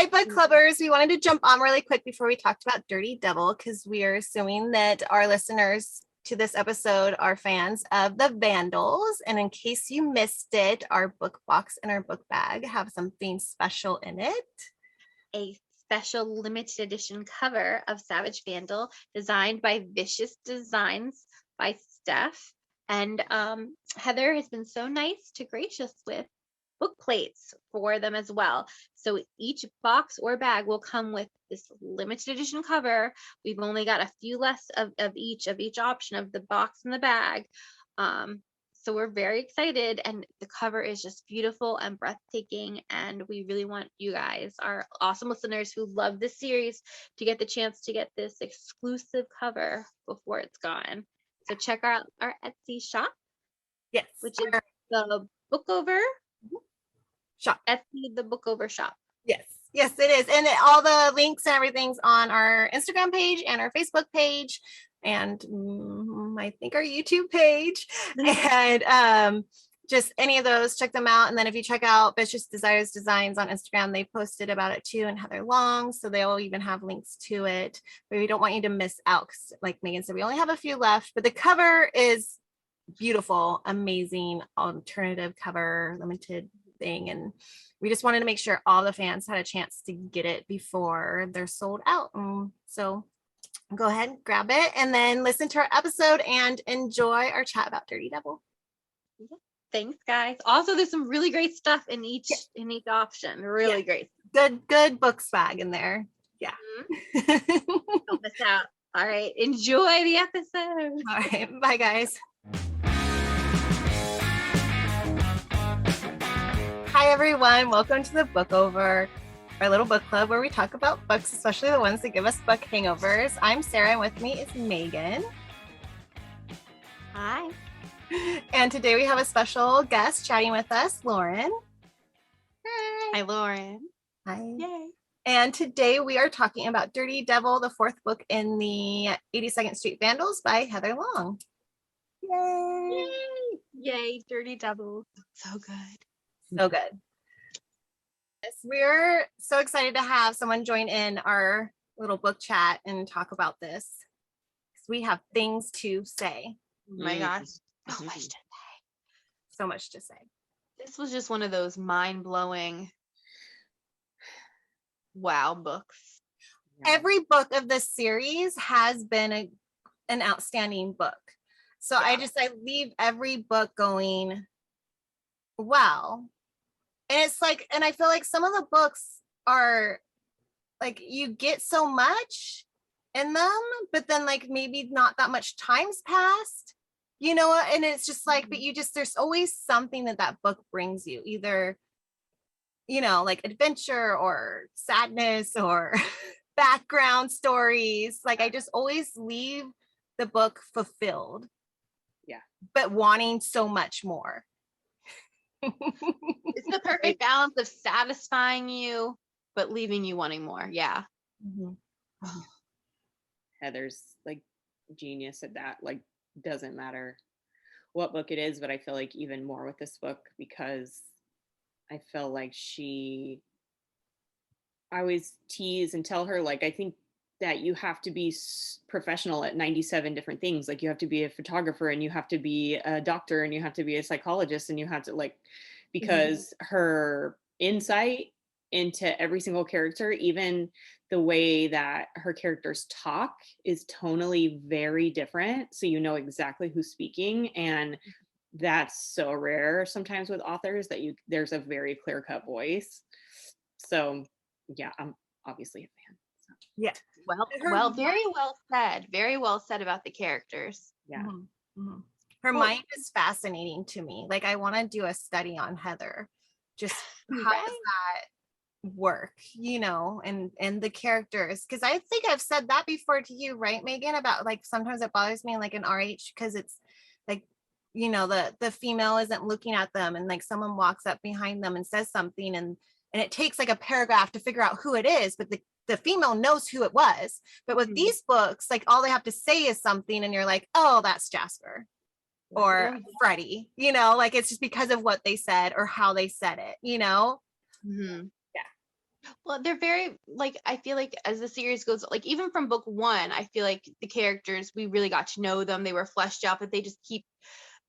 Hi, book clubbers. We wanted to jump on really quick before we talked about Dirty Devil because we are assuming that our listeners to this episode are fans of the Vandals. And in case you missed it, our book box and our book bag have something special in it. A special limited edition cover of Savage Vandal designed by Vicious Designs by Steph. And Heather has been so nice to grace us with book plates for them as well. So each box or bag will come with this limited edition cover. We've only got a few less of each option of the box and the bag. So we're very excited, and the cover is just beautiful and breathtaking. And we really want you guys, our awesome listeners who love this series, to get the chance to get this exclusive cover before it's gone. So check out our Etsy shop. Yes. Which is the Bookover shop. Etsy, the Bookover shop. Yes. Yes, it is. And all the links and everything's on our Instagram page and our Facebook page. And I think our YouTube page. And just any of those, check them out. And then if you check out Vicious Desires Designs on Instagram, they posted about it too, and Heather Long, so they'll even have links to it. But we don't want you to miss out because, like Megan said, we only have a few left. But the cover is beautiful, amazing, alternative cover, limited thing. And we just wanted to make sure all the fans had a chance to get it before they're sold out. So go ahead and grab it and then listen to our episode and enjoy our chat about Dirty Devil. Thanks, guys. Also, there's some really great stuff in each option. Really great. Good book swag in there. Yeah. Don't miss out. All right. Enjoy the episode. All right. Bye, guys. Hi, everyone. Welcome to the Bookover, our little book club where we talk about books, especially the ones that give us book hangovers. I'm Sarah, and with me is Megan. Hi. And today we have a special guest chatting with us, Lauren. Hi. Hi, Lauren. Hi. Yay. And today we are talking about Dirty Devil, the fourth book in the 82nd Street Vandals by Heather Long. Yay. Yay, Dirty Devil. So good. So good. Yes, we're so excited to have someone join in our little book chat and talk about this because we have things to say. Oh my gosh. So much to say. So much to say. This was just one of those mind-blowing wow books. Every book of this series has been an outstanding book. So I leave every book going, wow. And it's like, and I feel like some of the books are like, you get so much in them, but then like maybe not that much time's passed, you know, and it's just like, but you just, there's always something that book brings you, either, you know, like adventure or sadness or background stories. Like I just always leave the book fulfilled. Yeah. But wanting so much more. It's the perfect balance of satisfying you, but leaving you wanting more. Yeah. Mm-hmm. Heather's like genius at that. Like, doesn't matter what book it is, but I feel like even more with this book because I feel like I always tease and tell her, like, I think that you have to be professional at 97 different things. Like you have to be a photographer and you have to be a doctor and you have to be a psychologist and you have to like, because her insight into every single character, even the way that her characters talk is tonally very different. So you know exactly who's speaking. And that's so rare sometimes with authors that there's a very clear-cut voice. So yeah, I'm obviously a fan. So. Yeah. Well, very well said. Very well said about the characters. Yeah. Her mind is fascinating to me. Like I want to do a study on Heather. Just how does that work, you know, and the characters? Because I think I've said that before to you, right, Megan, about like sometimes it bothers me like an RH because it's like, you know, the female isn't looking at them and like someone walks up behind them and says something and it takes like a paragraph to figure out who it is, but the female knows who it was. But with these books, like all they have to say is something and you're like, oh, that's Jasper or Freddie, you know, like it's just because of what they said or how they said it, you know? Yeah. Well, they're very like, I feel like as the series goes, like even from book one, I feel like the characters, we really got to know them. They were fleshed out, but they just keep,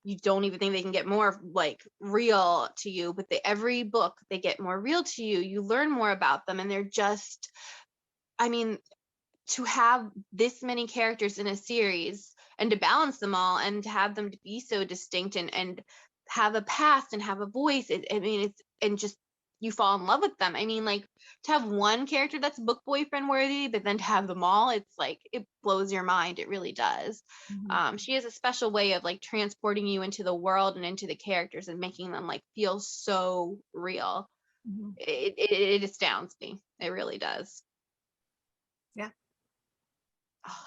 you don't even think they can get more like real to you, but every book they get more real to you. You learn more about them, and they're just, I mean, to have this many characters in a series and to balance them all and to have them to be so distinct and have a past and have a voice, I mean, it's, and just you fall in love with them. I mean, like, to have one character that's book boyfriend worthy, but then to have them all, it's like, it blows your mind. It really does. She has a special way of like transporting you into the world and into the characters and making them like feel so real. Mhm. It astounds me. It really does. Yeah. Oh,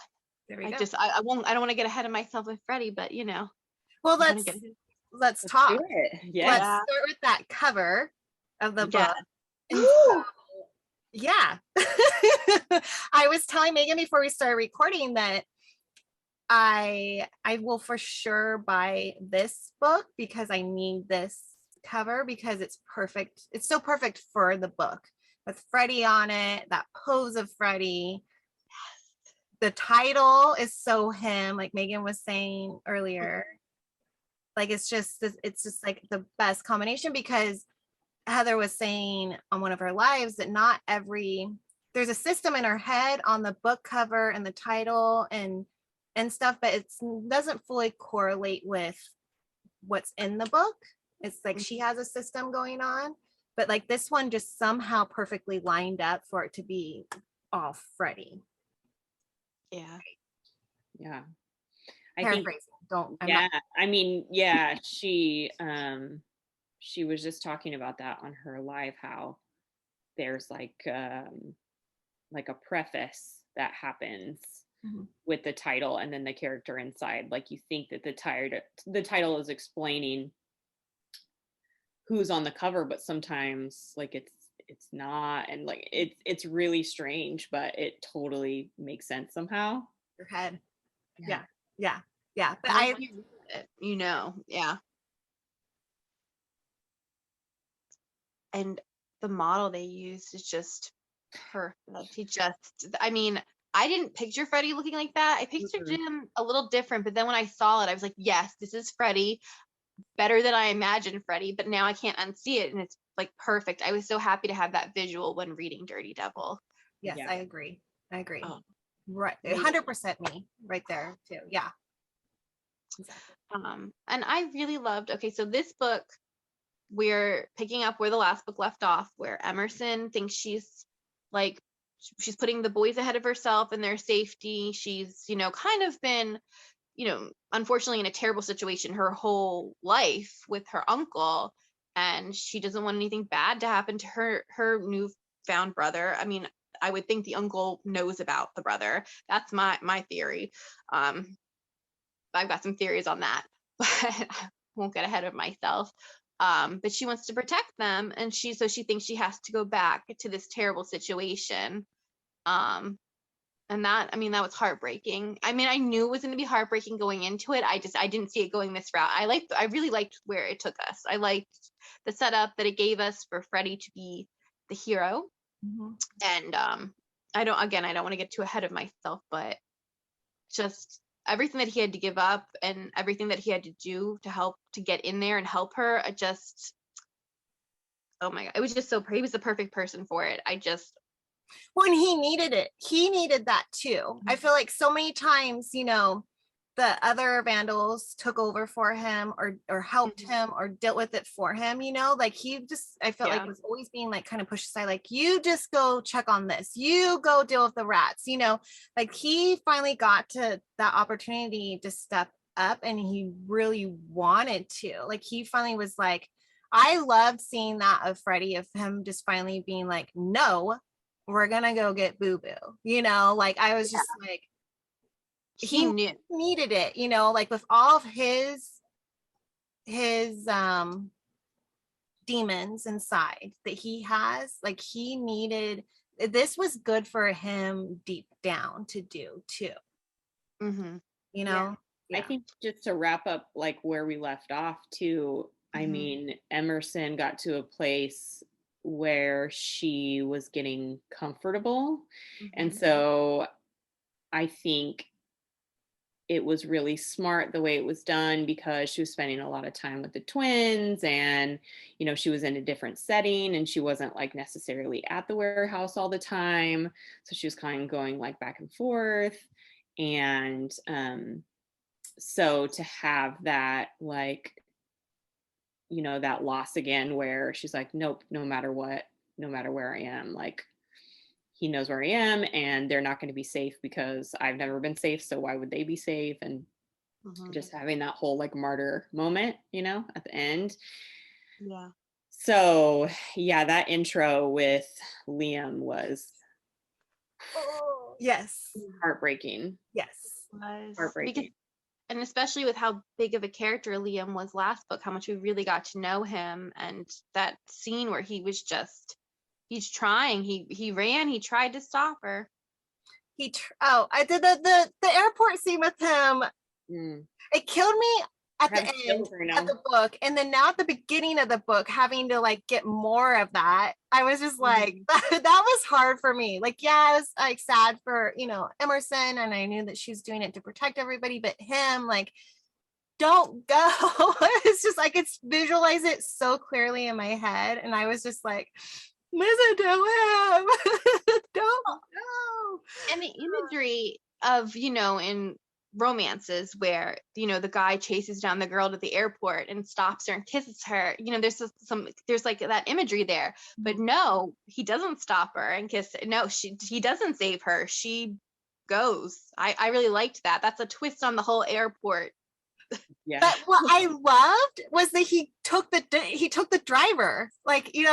There we I go. just, I won't, I don't want to get ahead of myself with Freddie, but you know, Well, I'm gonna let's get Let's talk. do it. Let's Yes. Yeah. start with that cover of the Yeah. book. And Woo! so, yeah. I was telling Megan before we started recording that I will for sure buy this book because I need this cover because it's perfect. It's so perfect for the book with Freddie on it, that pose of Freddie. The title is so him, like Megan was saying earlier. Like it's just like the best combination because Heather was saying on one of her lives that not every, there's a system in her head on the book cover and the title and stuff, but it doesn't fully correlate with what's in the book. It's like she has a system going on, but like this one just somehow perfectly lined up for it to be all Freddie. Yeah. Yeah. I think, Paraphrasing. Don't. I'm yeah, not. I mean, yeah, she was just talking about that on her live, how there's like a preface that happens Mhm. with the title and then the character inside. Like you think that the title is explaining who's on the cover, but sometimes like it's not, and like it's really strange, but it totally makes sense somehow. Your head. Yeah. Yeah. But Once you read it, you know, yeah. And the model they used is just perfect. He just, I mean, I didn't picture Freddie looking like that. I pictured Mhm. him a little different, but then when I saw it, I was like, yes, this is Freddie. Better than I imagined Freddie, but now I can't unsee it, and it's like perfect. I was so happy to have that visual when reading Dirty Devil. yes, Yeah. I agree. Oh, Right. amazing. 100% me right there too. Yeah. Exactly. And I really loved, okay, so this book, we're picking up where the last book left off, where Emerson thinks like she's putting the boys ahead of herself and their safety. She's, you know, kind of been, you know, unfortunately in a terrible situation her whole life with her uncle, and she doesn't want anything bad to happen to her newfound brother. I mean, I would think the uncle knows about the brother. That's my theory. I've got some theories on that, but I won't get ahead of myself. But she wants to protect them, and she thinks she has to go back to this terrible situation. And that, I mean, that was heartbreaking. I mean, I knew it was going to be heartbreaking going into it. I didn't see it going this route. I really liked where it took us. I liked the setup that it gave us for Freddie to be the hero. Mhm. And I don't want to get too ahead of myself, but just everything that he had to give up and everything that he had to do to help to get in there and help her, I just, oh my god, it was just so, he was the perfect person for it. I just, When he needed it, he needed that too. I feel like so many times, you know, the other vandals took over for him or helped him or dealt with it for him, you know, like he just, I felt like was always being like kind of pushed aside, like you just go check on this, you go deal with the rats, you know, like he finally got to that opportunity to step up and he really wanted to, like he finally was like, I loved seeing that of Freddie, of him just finally being like, no, we're gonna go get Boo Boo, you know, like I was just like, he knew. needed it, you know, like with all of his demons inside that he has, like he needed, this was good for him deep down to do too, Mm-hmm. you know. I think just to wrap up like where we left off too, I mean, Emerson got to a place where she was getting comfortable. And Mhm. so I think it was really smart the way it was done because she was spending a lot of time with the twins, and she was in a different setting and she wasn't like necessarily at the warehouse all the time, so she was kind of going like back and forth. And so to have that, like, that loss again where she's like, nope, no matter what, no matter where I am, like, he knows where I am and they're not going to be safe because I've never been safe, so why would they be safe? And Mhm. just having that whole like martyr moment, at the end. Yeah. So yeah, that intro with Liam was Oh, yes. heartbreaking. Yes. Was because Heartbreaking. and especially with how big of a character Liam was last book, how much we really got to know him, and that scene where he's trying, he ran, he tried to stop her. I did the airport scene with him. Mm. It killed me at the Having end chills right of now. the book, and then now at the beginning of the book, having to like get more of that. I was just like, that was hard for me. Like, yeah, I was like sad for Emerson, and I knew that she was doing it to protect everybody, but him, like, don't go. It's just I could visualize it so clearly in my head, and I was just like, listen to him. Don't go. And the imagery of, in romances where, the guy chases down the girl to the airport and stops her and kisses her, there's like that imagery there. But no, he doesn't stop her and kiss her. No, he doesn't save her. She goes. I really liked that. That's a twist on the whole airport. Yeah. But what I loved was that he took the driver, like, he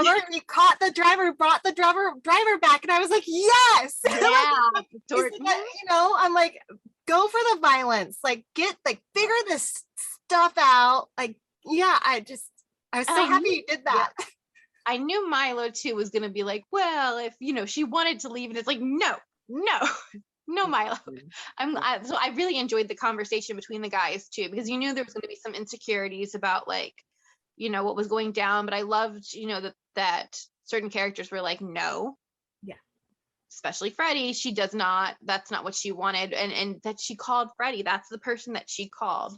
caught the driver, brought the driver back, and I was like, yes. Yeah. I'm like, go for the violence, like, figure this stuff out, like, yeah. I was so happy you did that. Yeah. I knew Milo too was gonna be like, well, if she wanted to leave, and it's like, no, no, Milo. So I really enjoyed the conversation between the guys too, because you knew there was going to be some insecurities about, like, what was going down, but I loved, that certain characters were like, no. Yeah. Especially Freddie, that's not what she wanted, and that she called Freddie. That's the person that she called.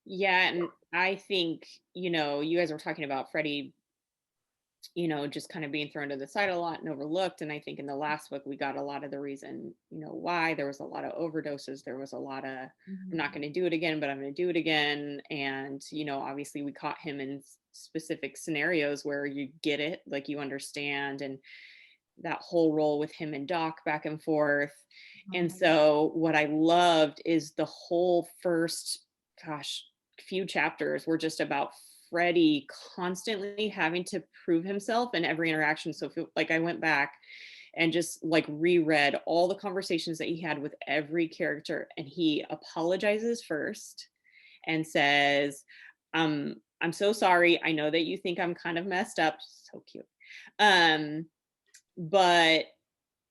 Yeah, and I think, you guys were talking about Freddie, just kind of being thrown to the side a lot and overlooked. And I think in the last book, we got a lot of the reason, why. There was a lot of overdoses. There was a lot of, I'm not going to do it again, but I'm going to do it again. And, obviously we caught him in specific scenarios where you get it, like you understand. And that whole role with him and Doc back and forth. And so what I loved is the whole first, few chapters were just about Freddie constantly having to prove himself in every interaction. So like I went back and just like reread all the conversations that he had with every character, and he apologizes first and says, I'm so sorry. I know that you think I'm kind of messed up. So cute. But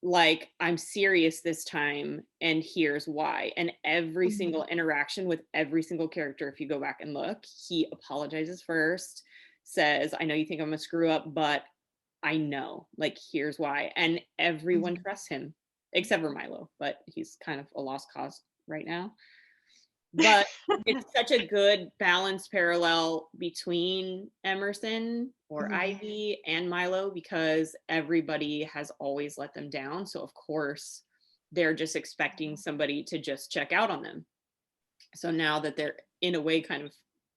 like, I'm serious this time, and here's why. And every single interaction with every single character, if you go back and look, he apologizes first, says, I know you think I'm a screw up, but I know, like, here's why. And everyone trusts him except for Milo, but he's kind of a lost cause right now. But it's such a good balanced parallel between Emerson or Ivy and Milo, because everybody has always let them down. So of course they're just expecting somebody to just check out on them. So now that they're in a way kind of,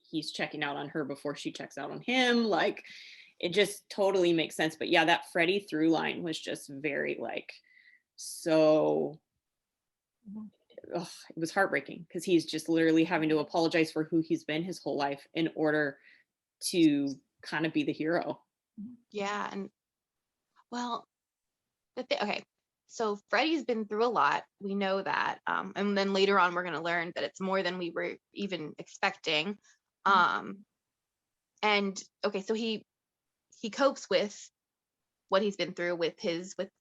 he's checking out on her before she checks out on him, like, it just totally makes sense. But yeah, that Freddie through line was just very like, so it was heartbreaking, because he's just literally having to apologize for who he's been his whole life in order to kind of be the hero. Yeah. And well, okay, so Freddie's been through a lot, we know that, and then later on we're going to learn that it's more than we were even expecting. And okay, so he copes with what he's been through with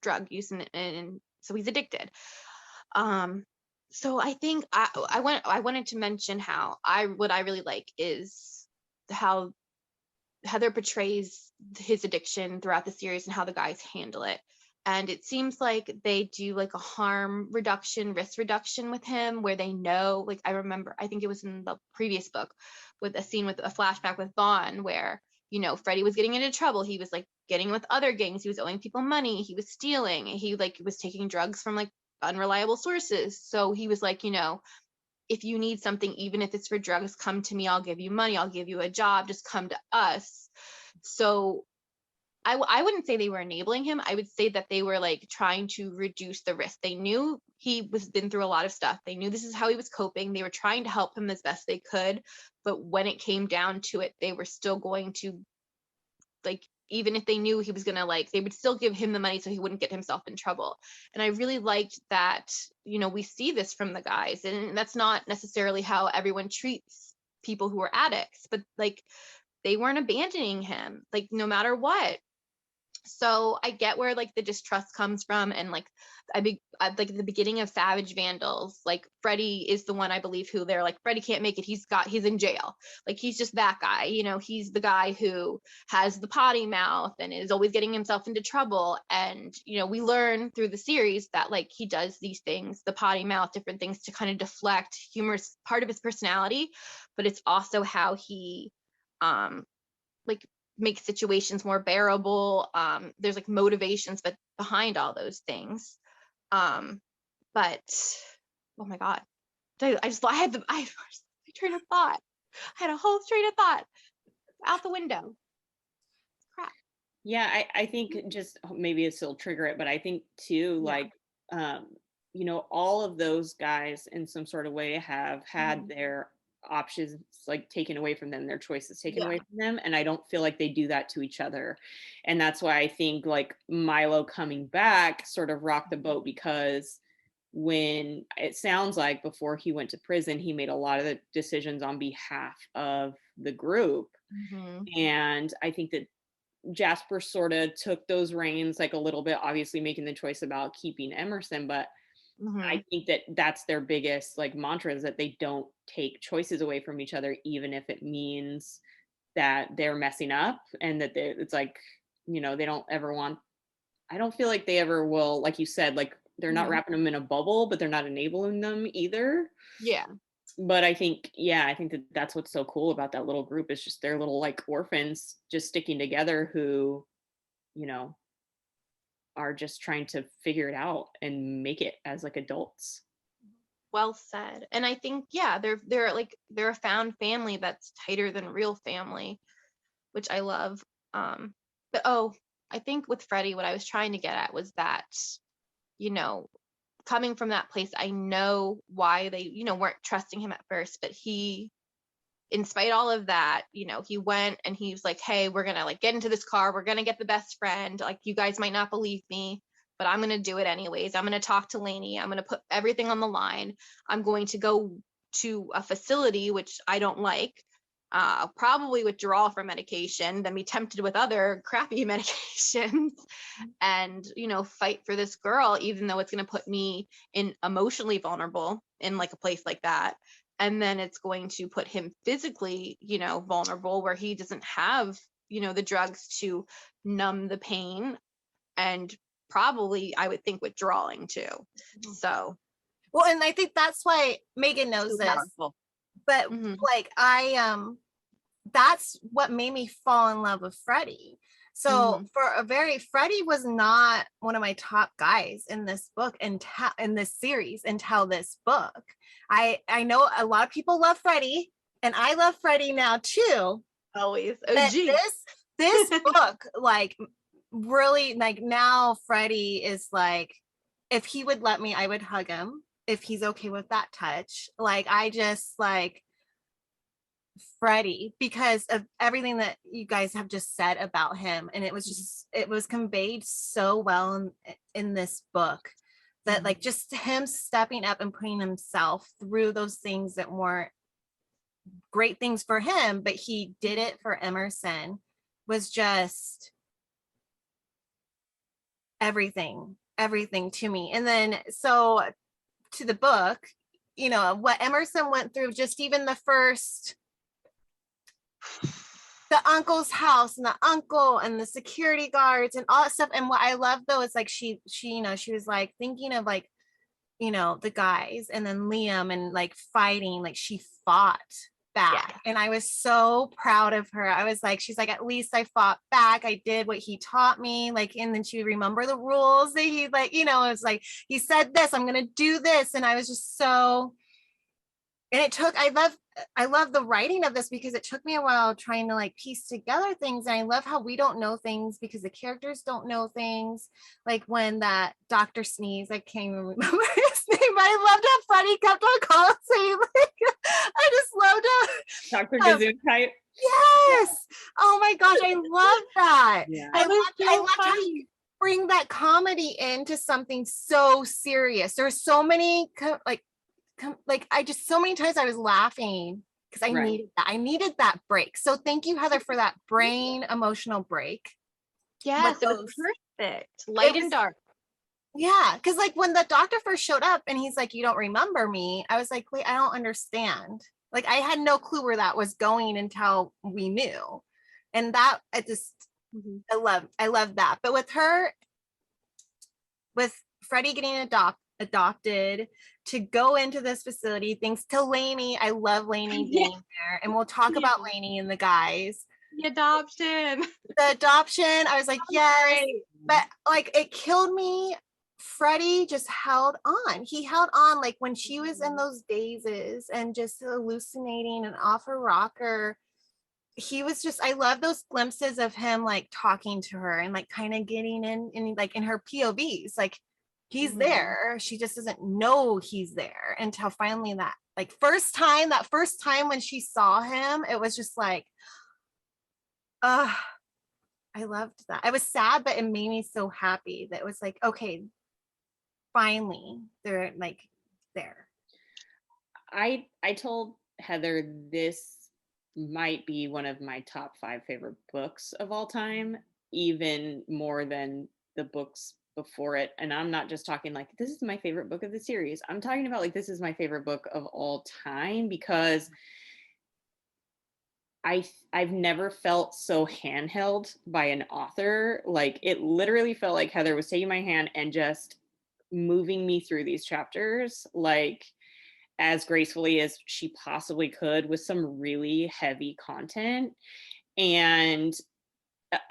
drug use, and so he's addicted. So I think I wanted to mention what I really like is how Heather portrays his addiction throughout the series and how the guys handle it. And it seems like they do like a harm reduction, risk reduction with him, where they know, like I remember, I think it was in the previous book with a scene with a flashback with Vaughn where, you know, Freddie was getting into trouble. He was like getting with other gangs. He was owing people money. He was stealing. He like was taking drugs from like unreliable sources. So he was like, you know, if you need something, even if it's for drugs, come to me. I'll give you money. I'll give you a job. Just come to us. So I wouldn't say they were enabling him. I would say that they were like trying to reduce the risk. They knew he was been through a lot of stuff. They knew this is how he was coping. They were trying to help him as best they could. But when it came down to it, they were still going to, like, even if they knew he was going to, like, they would still give him the money so he wouldn't get himself in trouble. And I really liked that, you know, we see this from the guys, and that's not necessarily how everyone treats people who are addicts, but like they weren't abandoning him, like no matter what. So I get where like the distrust comes from. And like like at the beginning of Savage Vandals, like Freddie is the one, I believe, who they're like, Freddie can't make it, he's in jail, like he's just that guy, you know, he's the guy who has the potty mouth and is always getting himself into trouble. And you know, we learn through the series that like he does these things, the potty mouth, different things, to kind of deflect. Humor's part of his personality, but it's also how he like make situations more bearable. There's like motivations but behind all those things. But oh my god, I had my train of thought. I had a whole train of thought out the window. Crap. Yeah, I think just maybe it still trigger it, but I think too, like you know, all of those guys in some sort of way have had their options like taken away from them, their choices taken away from them, and I don't feel like they do that to each other. And that's why I think like Milo coming back sort of rocked the boat, because when it sounds like before he went to prison, he made a lot of the decisions on behalf of the group. And I think that Jasper sort of took those reins like a little bit, obviously making the choice about keeping Emerson, but I think that that's their biggest like mantra, is that they don't take choices away from each other, even if it means that they're messing up, and that it's like, you know, they don't ever want, I don't feel like they ever will, like you said, like they're not wrapping them in a bubble, but they're not enabling them either. Yeah. But I think that that's what's so cool about that little group, is just they're little like orphans just sticking together who, you know, are just trying to figure it out and make it as like adults. Well said. And I think, yeah, they're a found family that's tighter than real family, which I love. But I think with Freddie, what I was trying to get at was that, you know, coming from that place, I know why they, you know, weren't trusting him at first, but he, in spite of all of that, you know, he went and he was like, hey, we're gonna like get into this car, we're gonna get the best friend, like you guys might not believe me, but I'm gonna do it anyways. I'm gonna talk to Lainey, I'm gonna put everything on the line, I'm going to go to a facility which I don't like, probably withdraw from medication, then be tempted with other crappy medications, and you know, fight for this girl, even though it's going to put me in emotionally vulnerable in like a place like that. And then it's going to put him physically, you know, vulnerable, where he doesn't have, you know, the drugs to numb the pain, and probably I would think withdrawing too. So well, and I think that's why Megan knows so this. powerful. But like that's what made me fall in love with Freddie. So Freddie was not one of my top guys in this book, in this series, until this book. I know a lot of people love Freddie, and I love Freddie now too. Always. But this book, like, really, like, now Freddie is like, if he would let me, I would hug him, if he's okay with that touch. Like, I just like Freddie because of everything that you guys have just said about him, and it was conveyed so well in this book, that like just him stepping up and putting himself through those things that weren't great things for him, but he did it for Emerson, was just everything to me. And then so to the book, you know, what Emerson went through, just even the first the uncle's house and the uncle and the security guards and all that stuff. And what I love though is like she she was like thinking of like, the guys and then Liam and like fighting, like she fought back. And I was so proud of her. I was like, she's like, at least I fought back. I did what he taught me. Like, and then she would remember the rules that he like, it was like, he said this, I'm going to do this. And I was just so, and it took, I love the writing of this because it took me a while trying to like piece together things. And I love how we don't know things because the characters don't know things. Like when that Dr. Sneeze, I can't even remember his name, but I loved how Freddie kept on calling saying like, I just loved how Dr. Gazoon type. Yes. Oh my gosh, I love that. Yeah. I love how you bring that comedy into something so serious. There's so many so many times I was laughing because I needed that break. So thank you, Heather, for that brain emotional break. Yes, it was perfect. Light and dark. Yeah, because like when the doctor first showed up and he's like, you don't remember me, I was like, wait, I don't understand. Like I had no clue where that was going until we knew. And that I just I love that. But with Freddie getting adopted to go into this facility, thanks to Lainey. I love Lainey being there. And we'll talk about Lainey and the guys. The adoption. I was like, yes. But like it killed me. Freddie just held on. He held on like when she was in those dazes and just hallucinating and off her rocker. He was just, I love those glimpses of him like talking to her and like kind of getting in like in her POVs, like he's there. She just doesn't know he's there until finally that first time when she saw him, it was just like, I loved that. I was sad, but it made me so happy that it was like, okay, finally they're like there. I told Heather this might be one of my top 5 favorite books of all time, even more than the books before it. And I'm not just talking like this is my favorite book of the series. I'm talking about like this is my favorite book of all time because I've never felt so handheld by an author. Like it literally felt like Heather was taking my hand and just moving me through these chapters like as gracefully as she possibly could with some really heavy content. And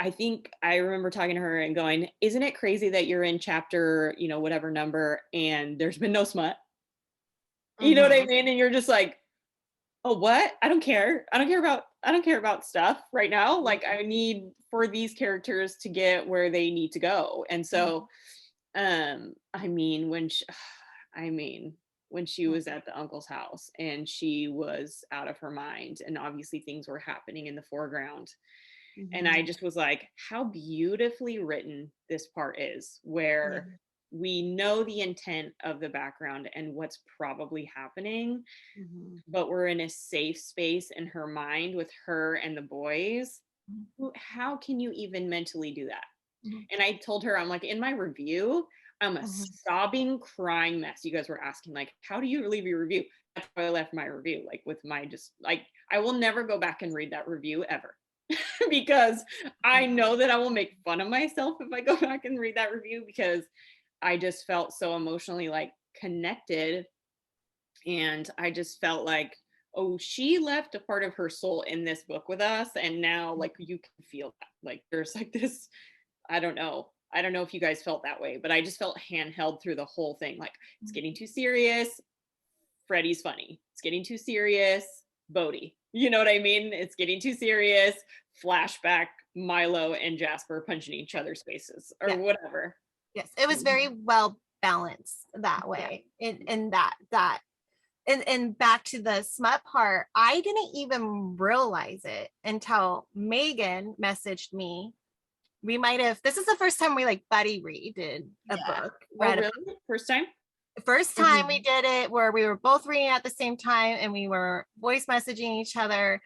I think I remember talking to her and going, isn't it crazy that you're in chapter, whatever number, and there's been no smut? You know what I mean? And you're just like, oh, what? I don't care. I don't care about stuff right now. Like I need for these characters to get where they need to go. And so, when she was at the uncle's house and she was out of her mind and obviously things were happening in the foreground. And I just was like, how beautifully written this part is, where we know the intent of the background and what's probably happening, but we're in a safe space in her mind with her and the boys. How can you even mentally do that? And I told her, I'm like, in my review, I'm a sobbing, crying mess. You guys were asking, like, how do you leave your review? That's why I left my review, like with my just like, I will never go back and read that review ever. Because I know that I will make fun of myself if I go back and read that review, because I just felt so emotionally like connected. And I just felt like, oh, she left a part of her soul in this book with us. And now like you can feel that. Like there's like this, I don't know if you guys felt that way, but I just felt handheld through the whole thing. Like it's getting too serious. Freddie's funny. It's getting too serious. Bodhi. You know what I mean? It's getting too serious. Flashback, Milo and Jasper punching each other's faces or whatever. Yes, it was very well balanced that way. And back to the smut part, I didn't even realize it until Megan messaged me. This is the first time we like buddy read a book. Really? First time? We did it where we were both reading at the same time and we were voice messaging each other,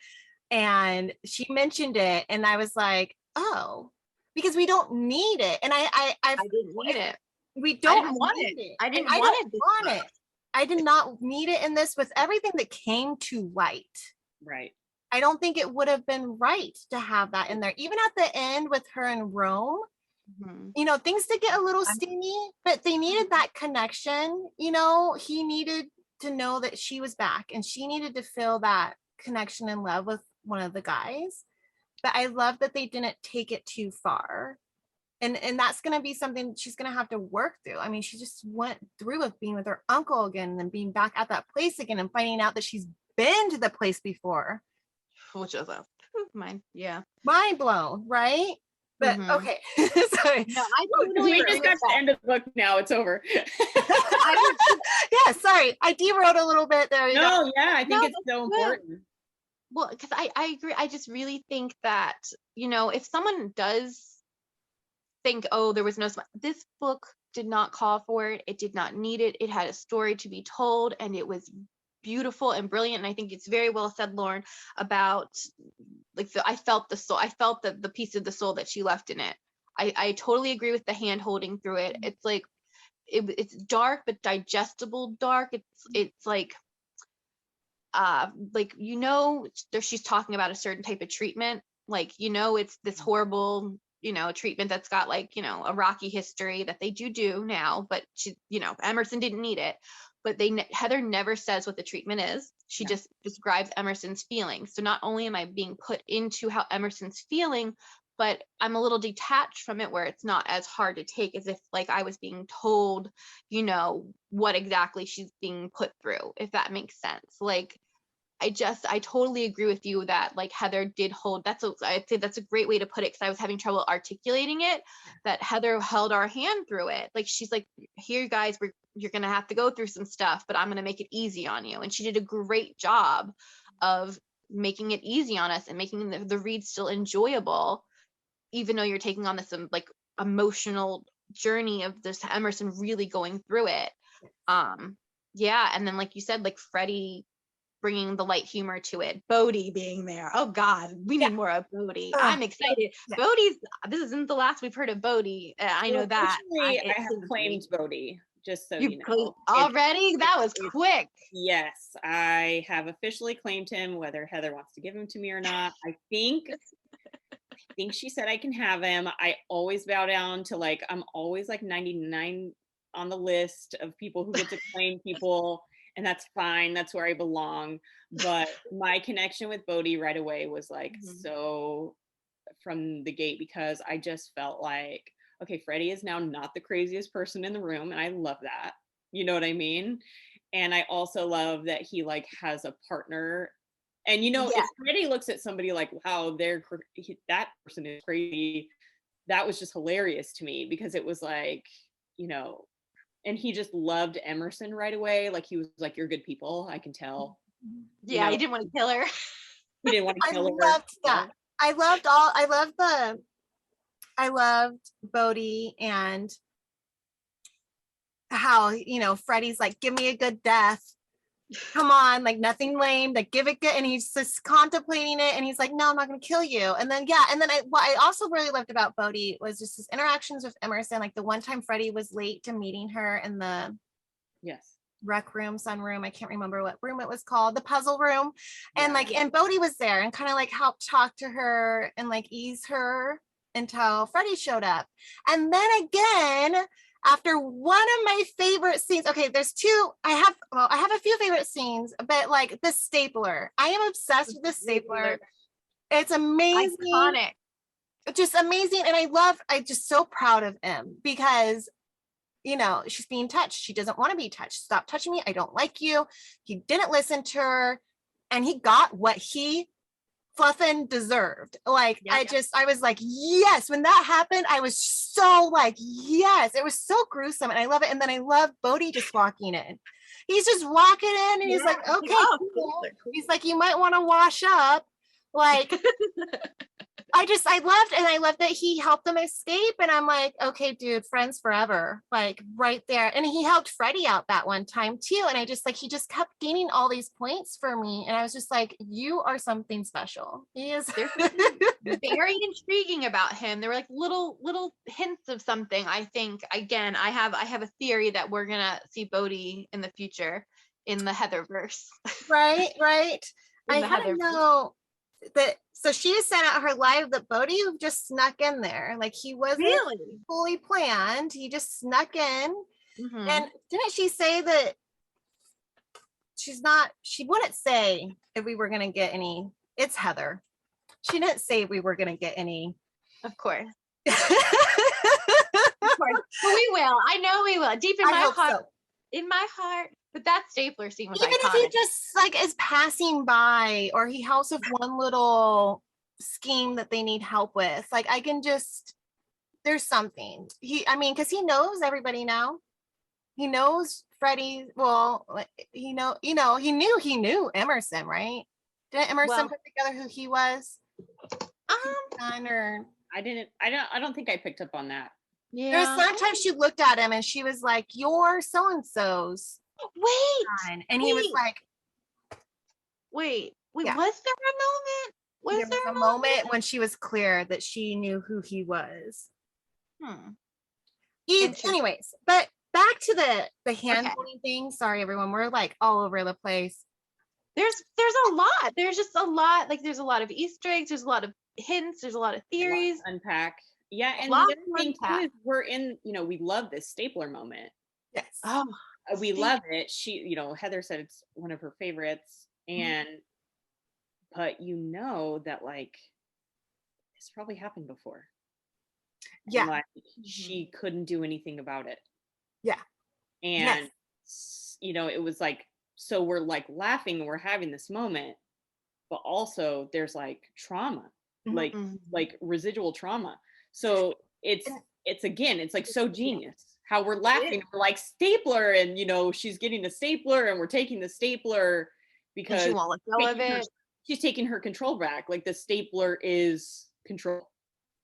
and she mentioned it and I was like, oh, because we don't need it. And I didn't need it. We don't want it. I didn't want it. I did not need it in this with everything that came to light. Right. I don't think it would have been right to have that in there. Even at the end with her in Rome, you know, things did get a little steamy, but they needed that connection. You know, he needed to know that she was back, and she needed to feel that connection and love with one of the guys. But I love that they didn't take it too far. And that's going to be something she's going to have to work through. I mean, she just went through with being with her uncle again, and then being back at that place again, and finding out that she's been to the place before. Which is a mind blown, right? But okay. Sorry. No, I totally we just got to the end of the book now. It's over. Yeah, sorry. I derailed a little bit there. No, yeah, I think it's so important. Well, because I agree. I just really think that, you know, if someone does think, oh, there was no, this book did not call for it. It did not need it. It had a story to be told, and it was beautiful and brilliant. And I think it's very well said, Lauren, about like I felt the soul. I felt the piece of the soul that she left in it. I totally agree with the hand holding through it. It's like it's dark but digestible dark. It's like you know, she's talking about a certain type of treatment. Like, you know, it's this horrible, you know, treatment that's got like, you know, a rocky history that they do now, but she, you know, Emerson didn't need it. But Heather never says what the treatment is. She just describes Emerson's feelings. So not only am I being put into how Emerson's feeling, but I'm a little detached from it, where it's not as hard to take as if like I was being told, you know, what exactly she's being put through, if that makes sense. Like, I totally agree with you that like Heather did hold, I'd say that's a great way to put it, because I was having trouble articulating it, that Heather held our hand through it. Like, she's like, here, guys, you're going to have to go through some stuff, but I'm going to make it easy on you. And she did a great job of making it easy on us and making the read still enjoyable, even though you're taking on this like emotional journey of this Emerson really going through it. Yeah. And then, like you said, like Freddie bringing the light humor to it, Bodhi being there. Oh God, we need more of Bodhi. I'm excited. Bodhi's, this isn't the last we've heard of Bodhi. I know that. I have claimed Bodhi, just so you know. Already? That was quick. Yes, I have officially claimed him, whether Heather wants to give him to me or not. I think she said I can have him. I always bow down to like, I'm always like 99 on the list of people who get to claim people. And that's fine. That's where I belong. But my connection with Bodhi right away was like so from the gate, because I just felt like, okay, Freddie is now not the craziest person in the room. And I love that. You know what I mean? And I also love that he like has a partner. And, you know, if Freddie looks at somebody like, wow, that person is crazy, that was just hilarious to me, because it was like, you know, and he just loved Emerson right away. Like, he was like, you're good people. I can tell. Yeah, you know? He didn't want to kill her. He didn't want to kill her. I loved that. I loved Bodhi, and how, you know, Freddie's like, give me a good death. Come on, like nothing lame, like give it good. And he's just contemplating it, and he's like, no, I'm not going to kill you. And then, what I also really loved about Bodhi was just his interactions with Emerson. Like the one time Freddie was late to meeting her in the rec room, sunroom, I can't remember what room it was called, the puzzle room. And and Bodhi was there and kind of like helped talk to her and like ease her until Freddie showed up. And then again, after one of my favorite scenes, okay, there's two, I have a few favorite scenes, but like the stapler, I am obsessed with the stapler. It's amazing. Iconic. Just amazing. And I'm just so proud of him, because, you know, she's being touched. She doesn't want to be touched. Stop touching me. I don't like you. He didn't listen to her, and he got what he fluffin' deserved. Like, I was like, yes. When that happened, I was so like, yes. It was so gruesome, and I love it. And then I love Bodhi just walking in. He's just walking in, and he's like, okay, cool. He's like, you might want to wash up. Like, I loved that he helped them escape. And I'm like, okay, dude, friends forever, like right there. And he helped Freddie out that one time too. And I just like, he just kept gaining all these points for me. And I was just like, you are something special. He is very intriguing about him. There were like little hints of something. I think, again, I have a theory that we're going to see Bodhi in the future in the Heatherverse. Right. I had to know. so she said at her live that Bodhi just snuck in there. Like he wasn't Really? fully planned. He just snuck in. Mhm. And didn't she say that she wouldn't say if we were going to get any, it's Heather. She didn't say we were going to get any. Of course. Of course. But we will. I know we will. Deep in I my hope heart. so. In my heart. But that stapler scene was Even iconic. if he just like is passing by or he helps with one little scheme that they need help with, like I can just, there's something. Because he knows everybody now. He knows Freddie. Well, he knew Emerson, right? Didn't Emerson put together who he was? Or I don't think I picked up on that. Yeah. There was sometimes she looked at him and she was like, "You're so and so's." Wait. And he was like, Wait. Yeah. Was there a moment? There was a moment when she was clear that she knew who he was. Anyways, but back to the hand holding thing. Sorry, everyone. We're like all over the place. There's a lot. There's just a lot. Like there's a lot of Easter eggs. There's a lot of hints. There's a lot of theories. Unpack. Yeah, and the other thing too is we're in. We love this stapler moment. Yes. Oh, we love it. She, Heather said it's one of her favorites, and but that like this probably happened before. Yeah. And, like she couldn't do anything about it. Yeah. And it was like, so we're like laughing, we're having this moment, but also there's like trauma, like residual trauma. So it's again, it's like so genius how we're laughing. We're like stapler, and she's getting a stapler, and we're taking the stapler because she won't let go of it. She's taking her control back. Like the stapler is control,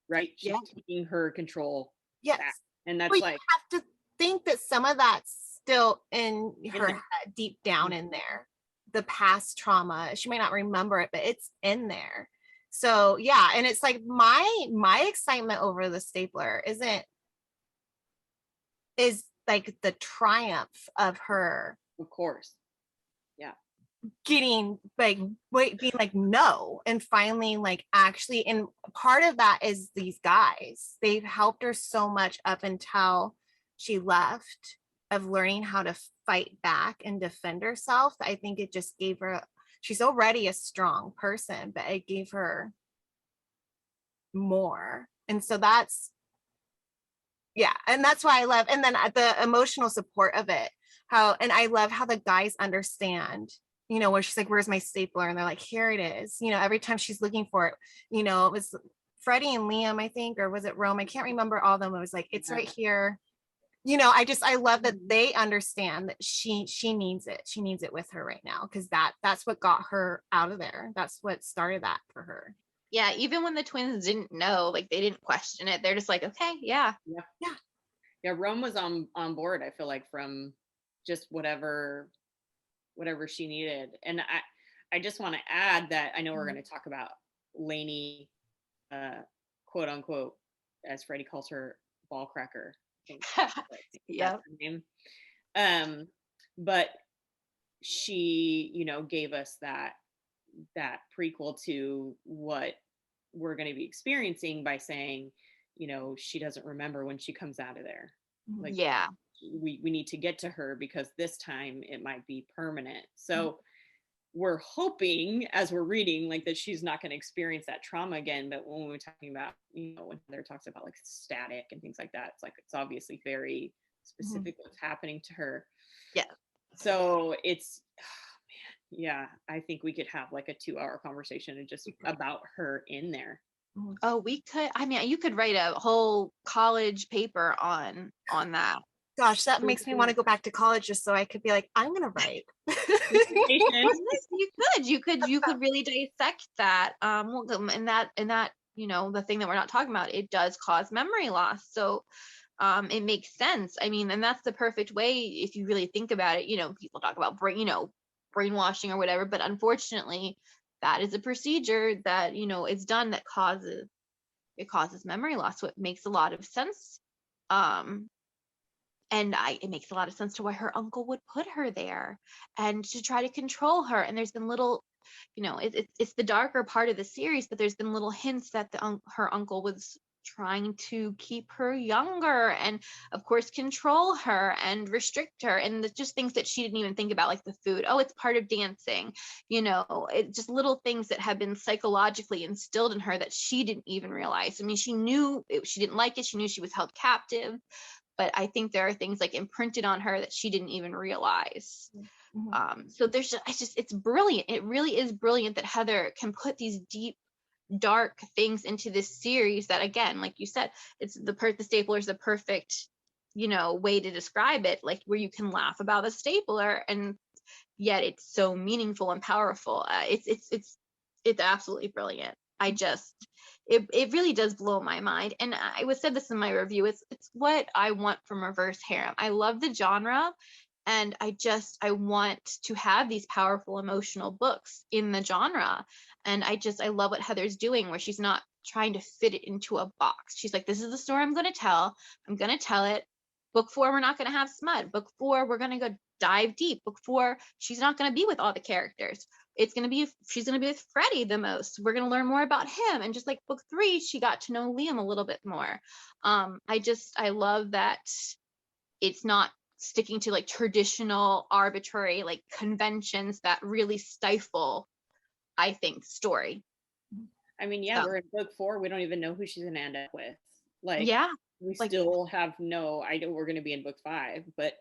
right? She's taking her control back. And that's like, you have to think that some of that's still in her head, deep down in there. The past trauma, she may not remember it, but it's in there. So yeah, and it's like my excitement over the stapler is like the triumph of her, of course, getting like being like no, and finally like actually, and part of that is these guys. They've helped her so much up until she left, of learning how to fight back and defend herself. I think it just gave her, she's already a strong person, but it gave her more. And so that's and that's why I love, and then the emotional support of it, and I love how the guys understand, where she's like, where's my stapler? And they're like, here it is. Every time she's looking for it, it was Freddie and Liam, I think, or was it Rome? I can't remember all of them. It was like, it's right here. I love that they understand that she needs it. She needs it with her right now, because that's what got her out of there. That's what started that for her. Yeah, even when the twins didn't know, like they didn't question it. They're just like, okay, yeah. Rome was on board, I feel like, from just whatever she needed. And I just want to add that I know we're going to talk about Lainey, quote unquote, as Freddie calls her, ball cracker. Yeah. But she, gave us that prequel to what we're going to be experiencing by saying, she doesn't remember when she comes out of there. Like, we need to get to her, because this time it might be permanent. So we're hoping, as we're reading, like that she's not going to experience that trauma again. But when we're talking about, when Heather talks about like static and things like that, it's like, it's obviously very specific what's happening to her. Yeah. So it's, I think we could have like a 2-hour conversation and just about her in there. Oh, we could. I mean, you could write a whole college paper on that. Gosh, that makes me want to go back to college just so I could be like, I'm gonna write. You could really dissect that. And that the thing that we're not talking about, it does cause memory loss. So it makes sense. I mean, and that's the perfect way, if you really think about it. People talk about brainwashing or whatever, but unfortunately that is a procedure that is done that causes memory loss. So it makes a lot of sense, it makes a lot of sense to why her uncle would put her there and to try to control her. And there's been little you know, it's the darker part of the series, but there's been little hints that her uncle was trying to keep her younger and of course control her and restrict her, and just things that she didn't even think about, like the food. Oh, it's part of dancing, you know, it just little things that have been psychologically instilled in her that she didn't even realize. I mean, she knew she didn't like it, she knew she was held captive, but I think there are things like imprinted on her that she didn't even realize. So there's it's brilliant. It really is brilliant that Heather can put these deep, dark things into this series that, again, like you said, it's the stapler is the perfect, you know, way to describe it, like where you can laugh about a stapler and yet it's so meaningful and powerful. It's absolutely brilliant. It really does blow my mind, and I was said this in my review, it's what I want from reverse harem. I love the genre, and I want to have these powerful emotional books in the genre. And I love what Heather's doing, where she's not trying to fit it into a box. She's like, this is the story I'm going to tell. I'm going to tell it. Book 4, we're not going to have smut. Book 4, we're going to go dive deep. Book 4, she's not going to be with all the characters. She's going to be with Freddie the most. We're going to learn more about him. And just like book 3, she got to know Liam a little bit more. I love that it's not sticking to like traditional arbitrary like conventions that really stifle, I think, story. I mean, yeah, we're in book 4. We don't even know who she's gonna end up with. Like, yeah, we still have no idea we're gonna be in book 5, but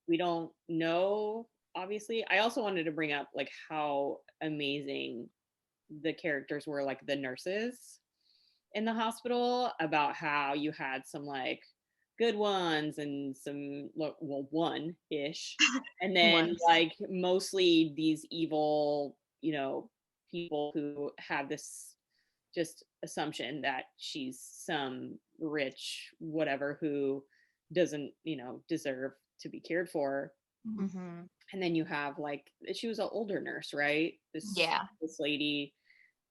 we don't know. Obviously, I also wanted to bring up like how amazing the characters were, like the nurses in the hospital, about how you had some like good ones and some, well, one-ish, and then like mostly these evil, you know, people who have this just assumption that she's some rich whatever who doesn't, you know, deserve to be cared for. And then you have like, she was an older nurse, right? This lady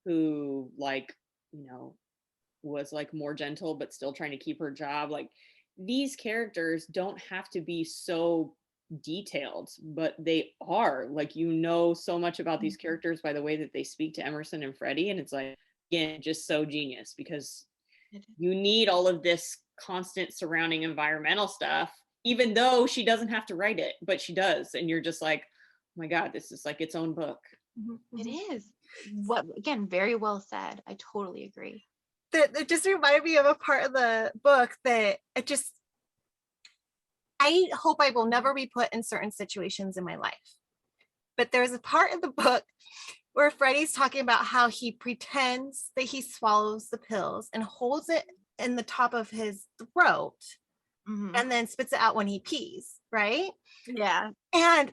who, like, you know, was like more gentle but still trying to keep her job. Like, these characters don't have to be so detailed, but they are. Like, you know so much about these characters by the way that they speak to Emerson and Freddie, and it's like, again, just so genius, because you need all of this constant surrounding environmental stuff, even though she doesn't have to write it, but she does, and you're just like, oh my god, this is like its own book. It is. What, again, very well said. I totally agree. That just reminded me of a part of the book that I hope I will never be put in certain situations in my life. But there's a part of the book where Freddie's talking about how he pretends that he swallows the pills and holds it in the top of his throat and then spits it out when he pees, right? Yeah. And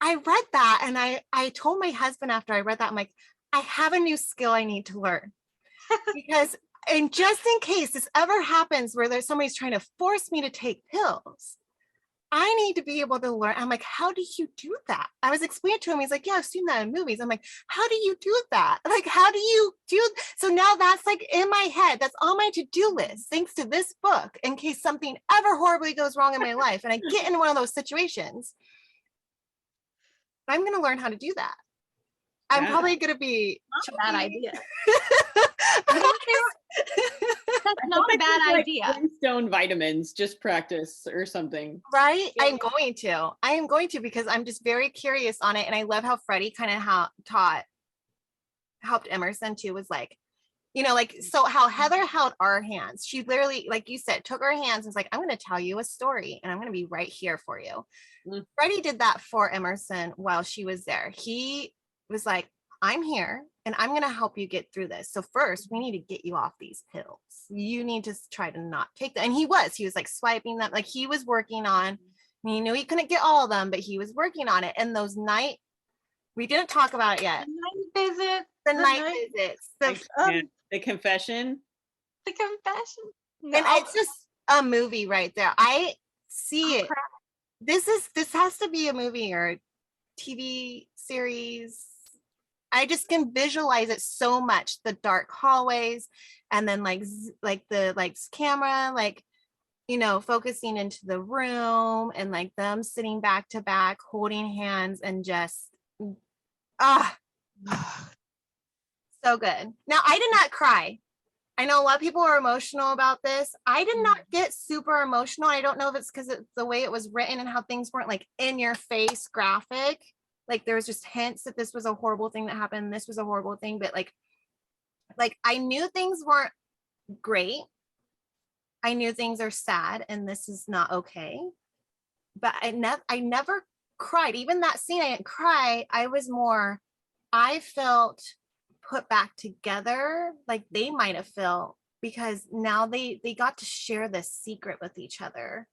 I read that, and I told my husband after I read that, I'm like, I have a new skill I need to learn. Because, and just in case this ever happens where there's somebody's trying to force me to take pills, I need to be able to learn. I'm like, how do you do that? I was explaining to him. He's like, yeah, I've seen that in movies. I'm like, how do you do that? Like, how do you do? So now that's like in my head. That's on my to-do list, thanks to this book, in case something ever horribly goes wrong in my life and I get in one of those situations. I'm going to learn how to do that. I'm probably going to be not a bad idea. That's not a bad idea. Flintstone vitamins, just practice or something. Right? Yeah. I am going to, because I'm just very curious on it. And I love how Freddie kind of helped Emerson too, was like, you know, like, so how Heather held our hands. She literally, like you said, took our hands and was like, I'm going to tell you a story and I'm going to be right here for you. Freddie did that for Emerson while she was there. He was like, I'm here and I'm going to help you get through this. So first we need to get you off these pills. You need to try to not take them. And he was like swiping them. Like, he was working on, he knew he couldn't get all of them, but he was working on it. And those we didn't talk about it yet. The night visits. The confession. No. And it's just a movie right there. I see it. Crap. This has to be a movie or a TV series. I just can visualize it so much. The dark hallways, and then like the camera, like, you know, focusing into the room, and like them sitting back to back, holding hands, and just So good. Now, I did not cry. I know a lot of people are emotional about this. I did not get super emotional. I don't know if it's because it's the way it was written and how things weren't like in your face graphic. Like there was just hints that this was a horrible thing that happened. This was a horrible thing, but like I knew things weren't great. I knew things are sad and this is not okay. But I never cried. Even that scene, I didn't cry. I felt put back together like they might have felt, because now they got to share this secret with each other.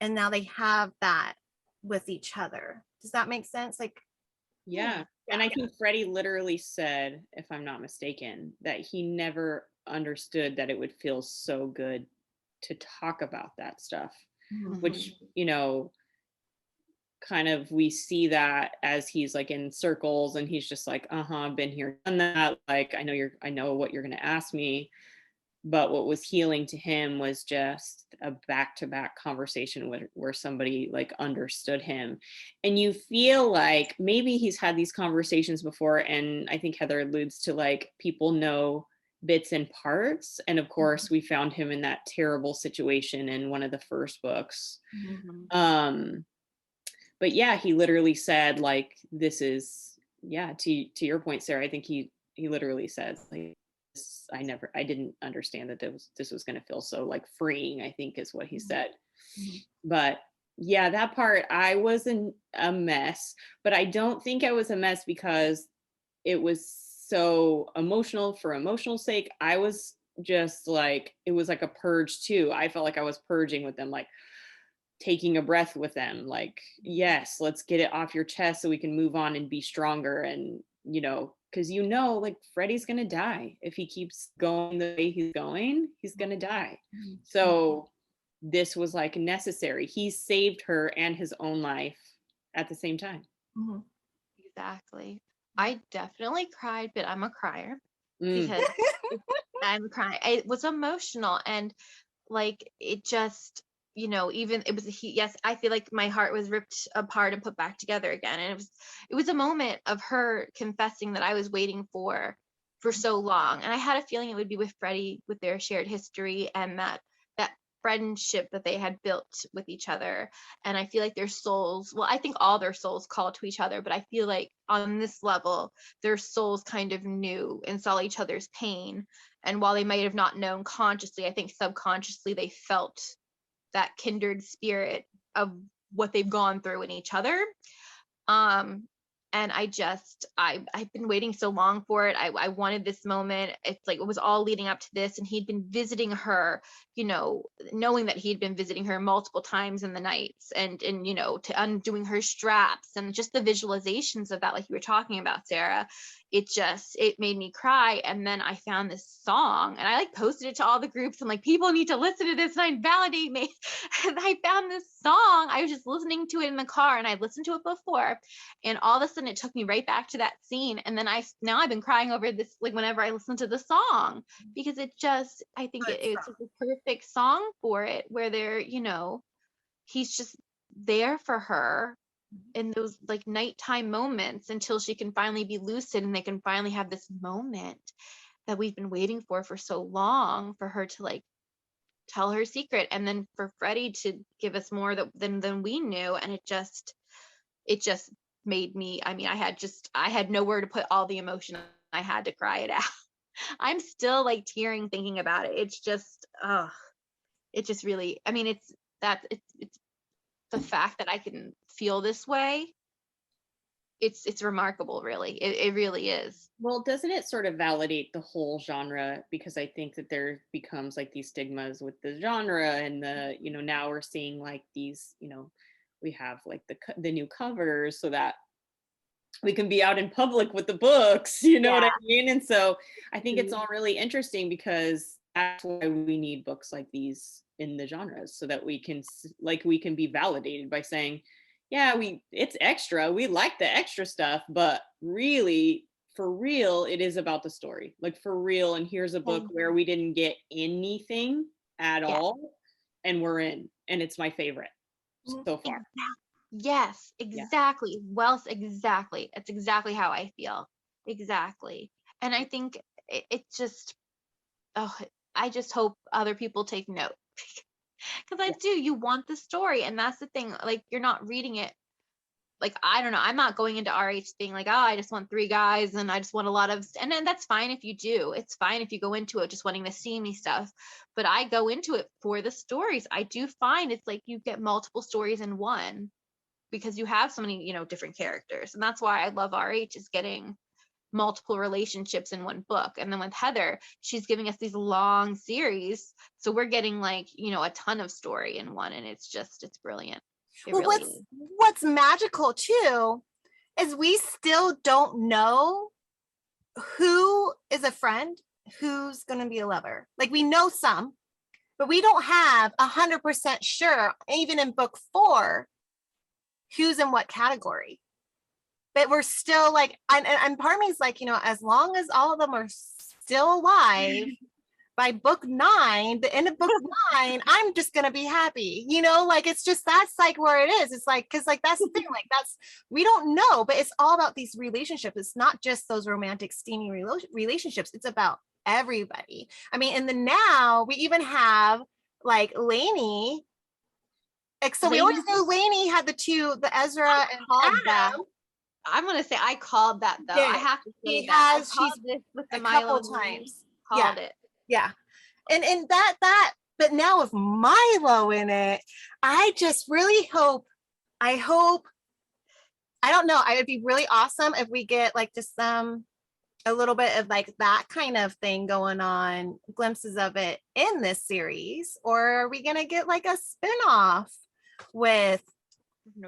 And now they have that with each other. Does that make sense? Like, Yeah. And I think Freddie literally said, if I'm not mistaken, that he never understood that it would feel so good to talk about that stuff, which, you know, kind of we see that as he's like in circles and he's just like, I've been here, done that. Like, I know what you're going to ask me. But what was healing to him was just a back-to-back conversation where somebody like understood him. And you feel like maybe he's had these conversations before. And I think Heather alludes to like people know bits and parts. And of course, we found him in that terrible situation in one of the first books. But yeah, he literally said like, this is, yeah, to your point, Sarah, I think he literally said like, I didn't understand that this was going to feel so like freeing, I think is what he said. But yeah, that part, I wasn't a mess, but I don't think I was a mess because it was so emotional for emotional sake. I was just like, it was like a purge too. I felt like I was purging with them, like taking a breath with them, like, yes, let's get it off your chest so we can move on and be stronger. And, you know, because you know, like Freddie's gonna die if he keeps going the way he's going. He's gonna die. So this was like necessary. He saved her and his own life at the same time. Exactly. I definitely cried, but I'm a crier because I'm crying. It was emotional and like it just, you know, even it was yes, I feel like my heart was ripped apart and put back together again. And it was a moment of her confessing that I was waiting for so long. And I had a feeling it would be with Freddie, with their shared history and that friendship that they had built with each other. And I feel like their souls, well, I think all their souls call to each other, but I feel like on this level, their souls kind of knew and saw each other's pain. And while they might have not known consciously, I think subconsciously they felt that kindred spirit of what they've gone through in each other. And I've been waiting so long for it. I wanted this moment. It's like it was all leading up to this, and he'd been visiting her, you know, knowing that he'd been visiting her multiple times in the nights, and you know, to undoing her straps and just the visualizations of that, like you were talking about, Sarah. It made me cry. And then I found this song and I like posted it to all the groups. I'm like, people need to listen to this and validate me. And I found this song. I was just listening to it in the car and I'd listened to it before. And all of a sudden it took me right back to that scene. And then now I've been crying over this, like whenever I listen to the song, because I think it's a perfect song for it, where they're, you know, he's just there for her in those like nighttime moments until she can finally be lucid and they can finally have this moment that we've been waiting for so long, for her to like tell her secret, and then for Freddie to give us more than we knew. And it just made me, I mean, I had nowhere to put all the emotion. I had to cry it out. I'm still like tearing thinking about it. It's just it just really, I mean, it's the fact that I can feel this way. It's remarkable, really. It really is. Well, doesn't it sort of validate the whole genre? Because I think that there becomes like these stigmas with the genre and the, you know, now we're seeing like these, you know, we have like the new covers so that we can be out in public with the books, you know what I mean? And so I think it's all really interesting because that's why we need books like these in the genres, so that we can be validated by saying, yeah, it's extra, we like the extra stuff, but really for real it is about the story, like for real. And here's a book where we didn't get anything at all and we're in, and it's my favorite so far. Yes, exactly. Well, exactly. It's exactly how I feel. Exactly. And I think it just, oh, I just hope other people take note. Because I do, you want the story. And that's the thing. Like, you're not reading it. Like, I don't know. I'm not going into RH being like, oh, I just want 3 guys and I just want a lot of, and then that's fine if you do. It's fine if you go into it just wanting the steamy stuff. But I go into it for the stories. I do find it's like you get multiple stories in one because you have so many, different characters. And that's why I love RH, is getting multiple relationships in one book. And then with Heather, she's giving us these long series. So we're getting like, a ton of story in one. And it's brilliant. It Well, really is. what's magical too is we still don't know who is a friend, who's going to be a lover. Like, we know some, but we don't have 100% sure, even in book 4, who's in what category. But we're still like, and part of me is like, as long as all of them are still alive by book 9, the end of book 9, I'm just gonna be happy, like, it's just, that's like where it is. It's like, because like that's the thing, like that's, we don't know, but it's all about these relationships. It's not just those romantic steamy relationships, it's about everybody. I mean, in the now we even have like Lainey, so we always knew Lainey had the Ezra and Adam. I'm gonna say I called that though. Yeah, I have to say she that. has, I called she's this with the a Milo couple times called it. Yeah. And that, but now with Milo in it, I just really hope, I don't know, it would be really awesome if we get like just a little bit of like that kind of thing going on, glimpses of it in this series, or are we gonna get like a spin-off with a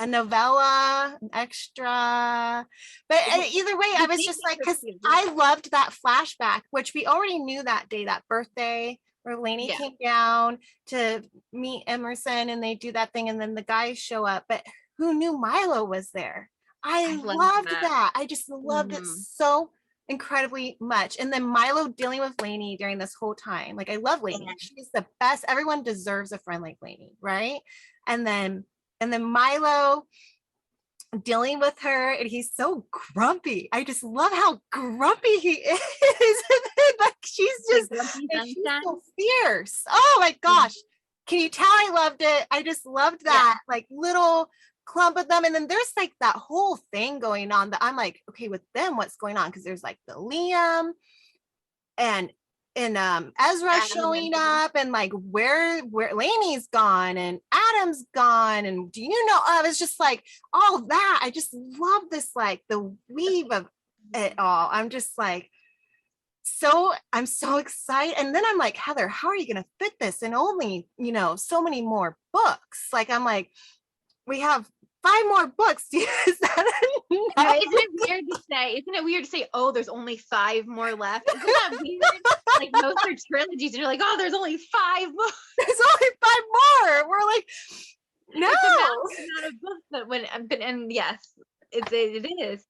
novella, an extra? But either way, I was just like, because I loved that flashback, which we already knew that day, that birthday where Lainey came down to meet Emerson and they do that thing and then the guys show up, but who knew Milo was there? I loved that. I just loved it so incredibly much. And then Milo dealing with Lainey during this whole time. Like, I love Lainey. She's the best. Everyone deserves a friend like Lainey, right? And then Milo dealing with her, and he's so grumpy. I just love how grumpy he is. Like, she's just, she's so fierce. Oh my gosh. Can you tell I loved it? I just loved that like little clump of them. And then there's like that whole thing going on that I'm like, okay, with them, what's going on? Because there's like the Liam and Ezra showing up, and like where Lainey's gone and Adam's gone, and do you know, I was just like, all that. I just love this, like the weave of it all. I'm just like, I'm so excited. And then I'm like, Heather, how are you going to fit this in only, so many more books? Like, I'm like, we have 5 more books. Isn't it weird to say? Isn't it weird to say, oh, there's only 5 more left? Isn't that weird? Like, most are trilogies, and you're like, oh, there's only 5 more. There's only 5 more. We're like, no. It's a amount of books that and yes, it is.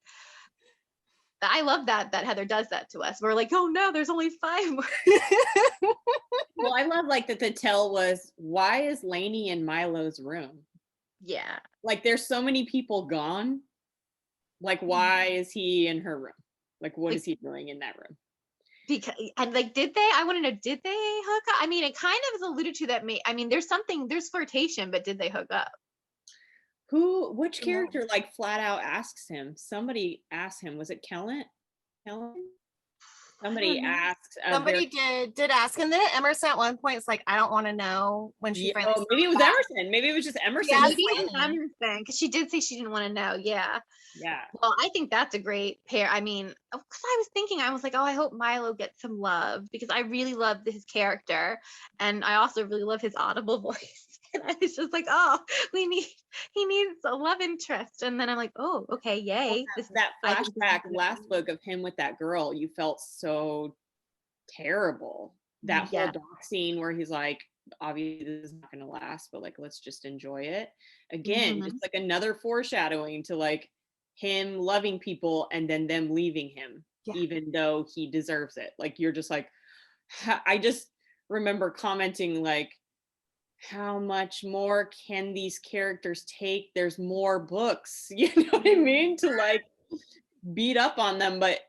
I love that Heather does that to us. We're like, oh no, there's only 5 more. Well, I love like that the tell was, why is Lainey in Milo's room? Yeah. Like, there's so many people gone. Like, why is he in her room? Like, what is he doing in that room? Because, and like, did they hook up? I mean, it kind of is alluded to that. There's flirtation, but did they hook up? Which character like flat out asks him? Somebody asked him, was it Kellen? Somebody asked. Somebody did ask, and then Emerson at one point is like, I don't want to know when she finally. Maybe it was Emerson. Maybe it was just Emerson. Yeah, maybe it was Emerson, because she did say she didn't want to know. Yeah. Yeah. Well, I think that's a great pair. I mean, because I was like, oh, I hope Milo gets some love, because I really love his character, and I also really love his audible voice. And I was just like, oh, he needs a love interest. And then I'm like, oh, okay, yay. Well, that flashback last book of him with that girl, you felt so terrible. That whole dock scene where he's like, obviously this is not going to last, but like, let's just enjoy it. Again, just like another foreshadowing to like him loving people and then them leaving him, even though he deserves it. Like, you're just like, I just remember commenting like, how much more can these characters take? There's more books, you know what I mean? To like beat up on them, but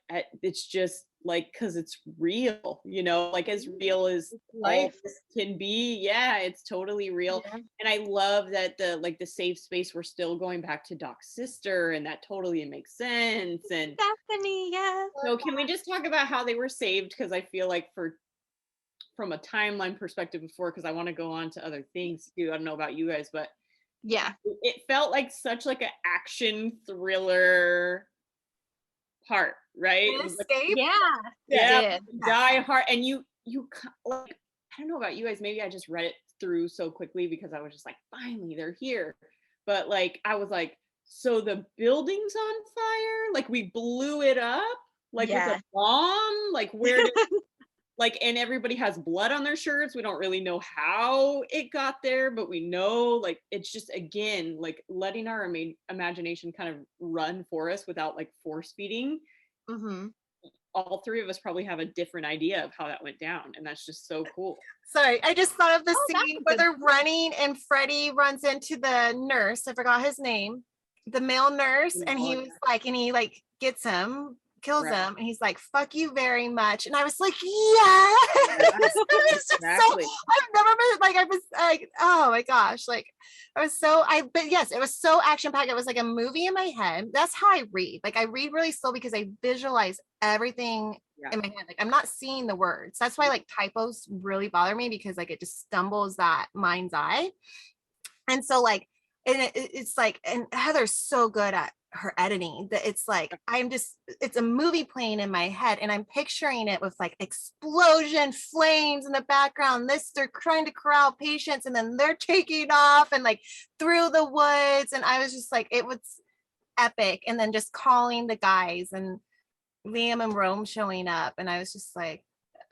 it's just like, because it's real, you know, like as real as all Life. this can be. Yeah, it's totally real. Yeah. And I love that the safe space, we're still going back to Doc's sister, and that totally makes sense. And Stephanie, yes. so can we just talk about how they were saved? Because I feel like from a timeline perspective before, because I want to go on to other things too. I don't know about you guys, but Yeah. it felt like such like an action thriller part, right? It was like, Escape. Yeah. yeah, It did. Die Hard. And you like, I don't know about you guys, maybe I just read it through so quickly because I was just like, finally they're here. But like I was like, so the building's on fire, like we blew it up, like with Yeah. a bomb, like where did like, and everybody has blood on their shirts. We don't really know how it got there, but we know, like, it's just, again, like letting our imagination kind of run for us without like force feeding. Mm-hmm. All three of us probably have a different idea of how that went down, and that's just so cool. Sorry, I just thought of the Oh, that's scene a where good they're running and Freddie runs into the nurse. I forgot his name, the male nurse, and he was like, and he like gets him, kills Right. him, and he's like, "Fuck you very much." And I was like, "Yes!" It was just Exactly. so. I've never been like I was like, oh my gosh, like I was so but yes, it was so action packed. It was like a movie in my head. That's how I read. Like I read really slow because I visualize everything Yeah. in my head. Like I'm not seeing the words. That's why like typos really bother me because like it just stumbles that mind's eye. And so like, and it's like, and Heather's so good at her editing that it's like it's a movie playing in my head and I'm picturing it with like explosion flames in the background. They're trying to corral patients and then they're taking off and like through the woods. And I was just like, it was epic. And then just calling the guys and Liam and Rome showing up, and I was just like,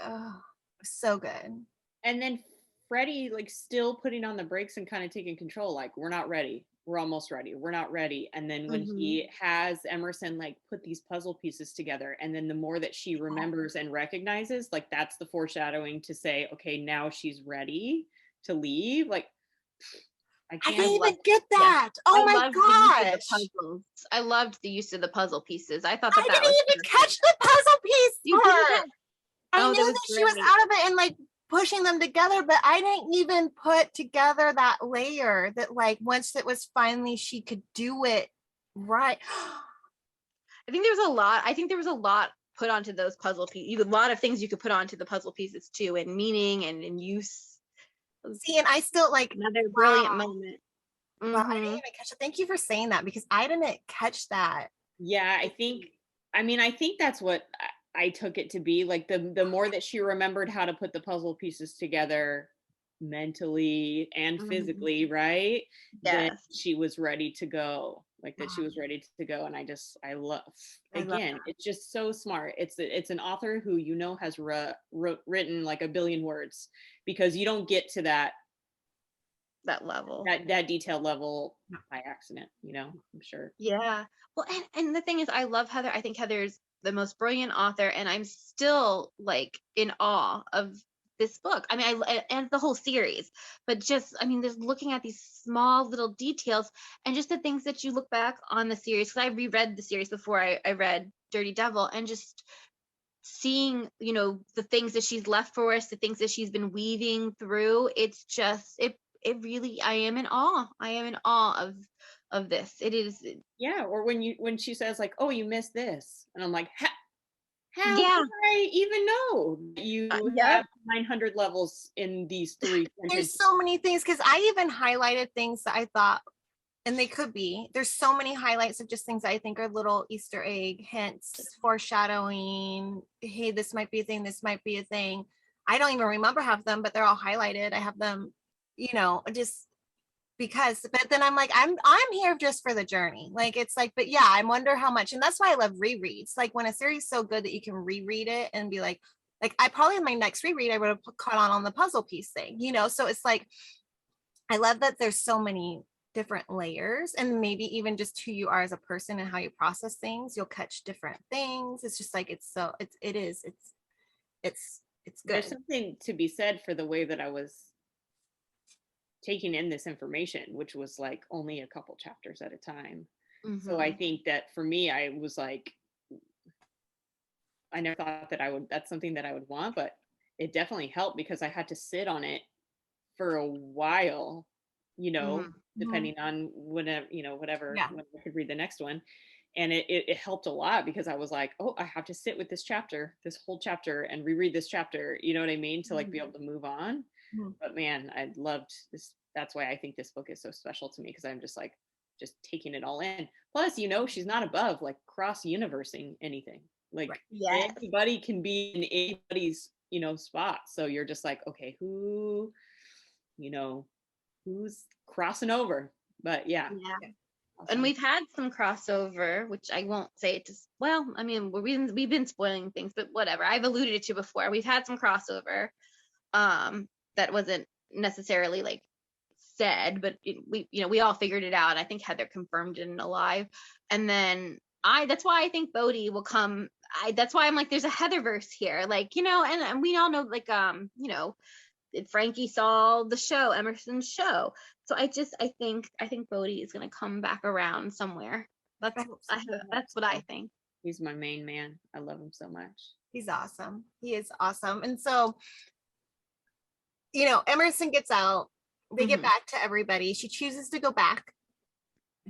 oh, so good. And then Freddie like still putting on the brakes and kind of taking control, like, we're not ready, we're almost ready, we're not ready. And then when he has Emerson like put these puzzle pieces together, and then the more that she remembers and recognizes, like that's the foreshadowing to say, okay, now she's ready to leave. Like I can't didn't even get Yeah. that. Oh I my loved the use of the gosh. puzzles. I loved the use of the puzzle pieces. I thought I that didn't was even perfect. catch the puzzle piece You part. didn't? I Oh, knew that was that she was great. out of it and like pushing them together, but I didn't even put together that layer that like once it was finally she could do it right. I think there was a lot put onto those puzzle pieces. A lot of things you could put onto the puzzle pieces too, and meaning and in use. See, and I still like Another brilliant wow. moment. Well, I didn't even catch it. Thank you for saying that because I didn't catch that. Yeah, I think that's what I took it to be. Like the more that she remembered how to put the puzzle pieces together mentally and physically, right? Then Yes. she was ready to go. Like that she was ready to go. And I love, again, it's just so smart. It's an author who has written like a billion words, because you don't get to that level. that detailed level by accident, I'm sure. Yeah. Well, and the thing is, I love Heather. I think Heather's the most brilliant author, and I'm still like in awe of this book. I mean, and the whole series, but just, I mean, just looking at these small little details and just the things that you look back on the series. Because I reread the series before I read Dirty Devil, and just seeing, the things that she's left for us, the things that she's been weaving through. It's just, it really, I am in awe. I am in awe of this. It is. Yeah. Or when she says like, oh, you missed this. And I'm like, how Yeah. do I even know you have 900 levels in these three sentences? There's so many things, because I even highlighted things that I thought, and they could be, there's so many highlights of just things that I think are little Easter egg hints, foreshadowing. Hey, this might be a thing. This might be a thing. I don't even remember half of them, but they're all highlighted. I have them, just because, but then I'm like, I'm here just for the journey. Like, it's like, but yeah, I wonder how much, and that's why I love rereads. Like when a series is so good that you can reread it and be like I probably in my next reread, I would have caught on the puzzle piece thing, so it's like, I love that there's so many different layers, and maybe even just who you are as a person and how you process things, you'll catch different things. It's just like, it's good. There's something to be said for the way that I was taking in this information, which was like only a couple chapters at a time. So I think that for me, I was like, I never thought that that's something that I would want, but it definitely helped because I had to sit on it for a while, Mhm. depending on whatever, whatever, Yeah. when I could read the next one. And it helped a lot because I was like, oh, I have to sit with this whole chapter and reread this chapter, you know what I mean? To like be able to move on. Mhm. But man, I loved this. That's why I think this book is so special to me, because I'm just like, just taking it all in. Plus, she's not above like cross universing anything. Like Right. Yes. anybody can be in anybody's, spot. So you're just like, okay, who's crossing over? But yeah. Yeah. Awesome. And we've had some crossover, which I won't say it just, well, I mean, we've been spoiling things, but whatever. I've alluded it to before. We've had some crossover that wasn't necessarily like said, but we all figured it out. And I think Heather confirmed it in Alive. And then that's why I think Bodhi will come. That's why I'm like, there's a Heatherverse here, like, and we all know, like, Frankie saw the show, Emerson's show. So I think Bodhi is going to come back around somewhere. That's what I think. He's my main man. I love him so much. He's awesome. He is awesome. And so, Emerson gets out. They get back to everybody. She chooses to go back.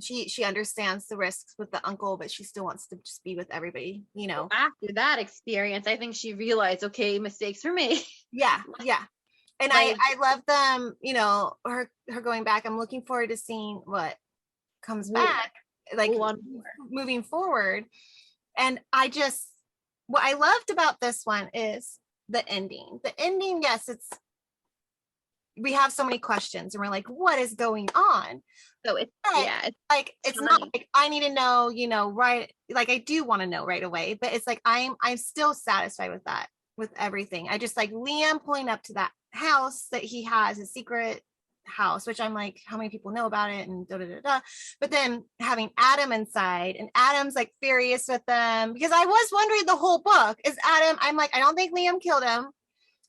She understands the risks with the uncle, but she still wants to just be with everybody, Well, after that experience, I think she realized, okay, mistakes were made. Yeah. And Like, I love them, her going back. I'm looking forward to seeing what comes back, like moving forward. And what I loved about this one is the ending. The ending, yes, we have so many questions and we're like, what is going on? So it's not like I need to know, right. Like I do want to know right away, but it's like, I'm still satisfied with that, with everything. I just like Liam pulling up to that house that he has, a secret house, which I'm like, how many people know about it, and but then having Adam inside, and Adam's like furious with them, because I was wondering the whole book, is Adam, I'm like, I don't think Liam killed him.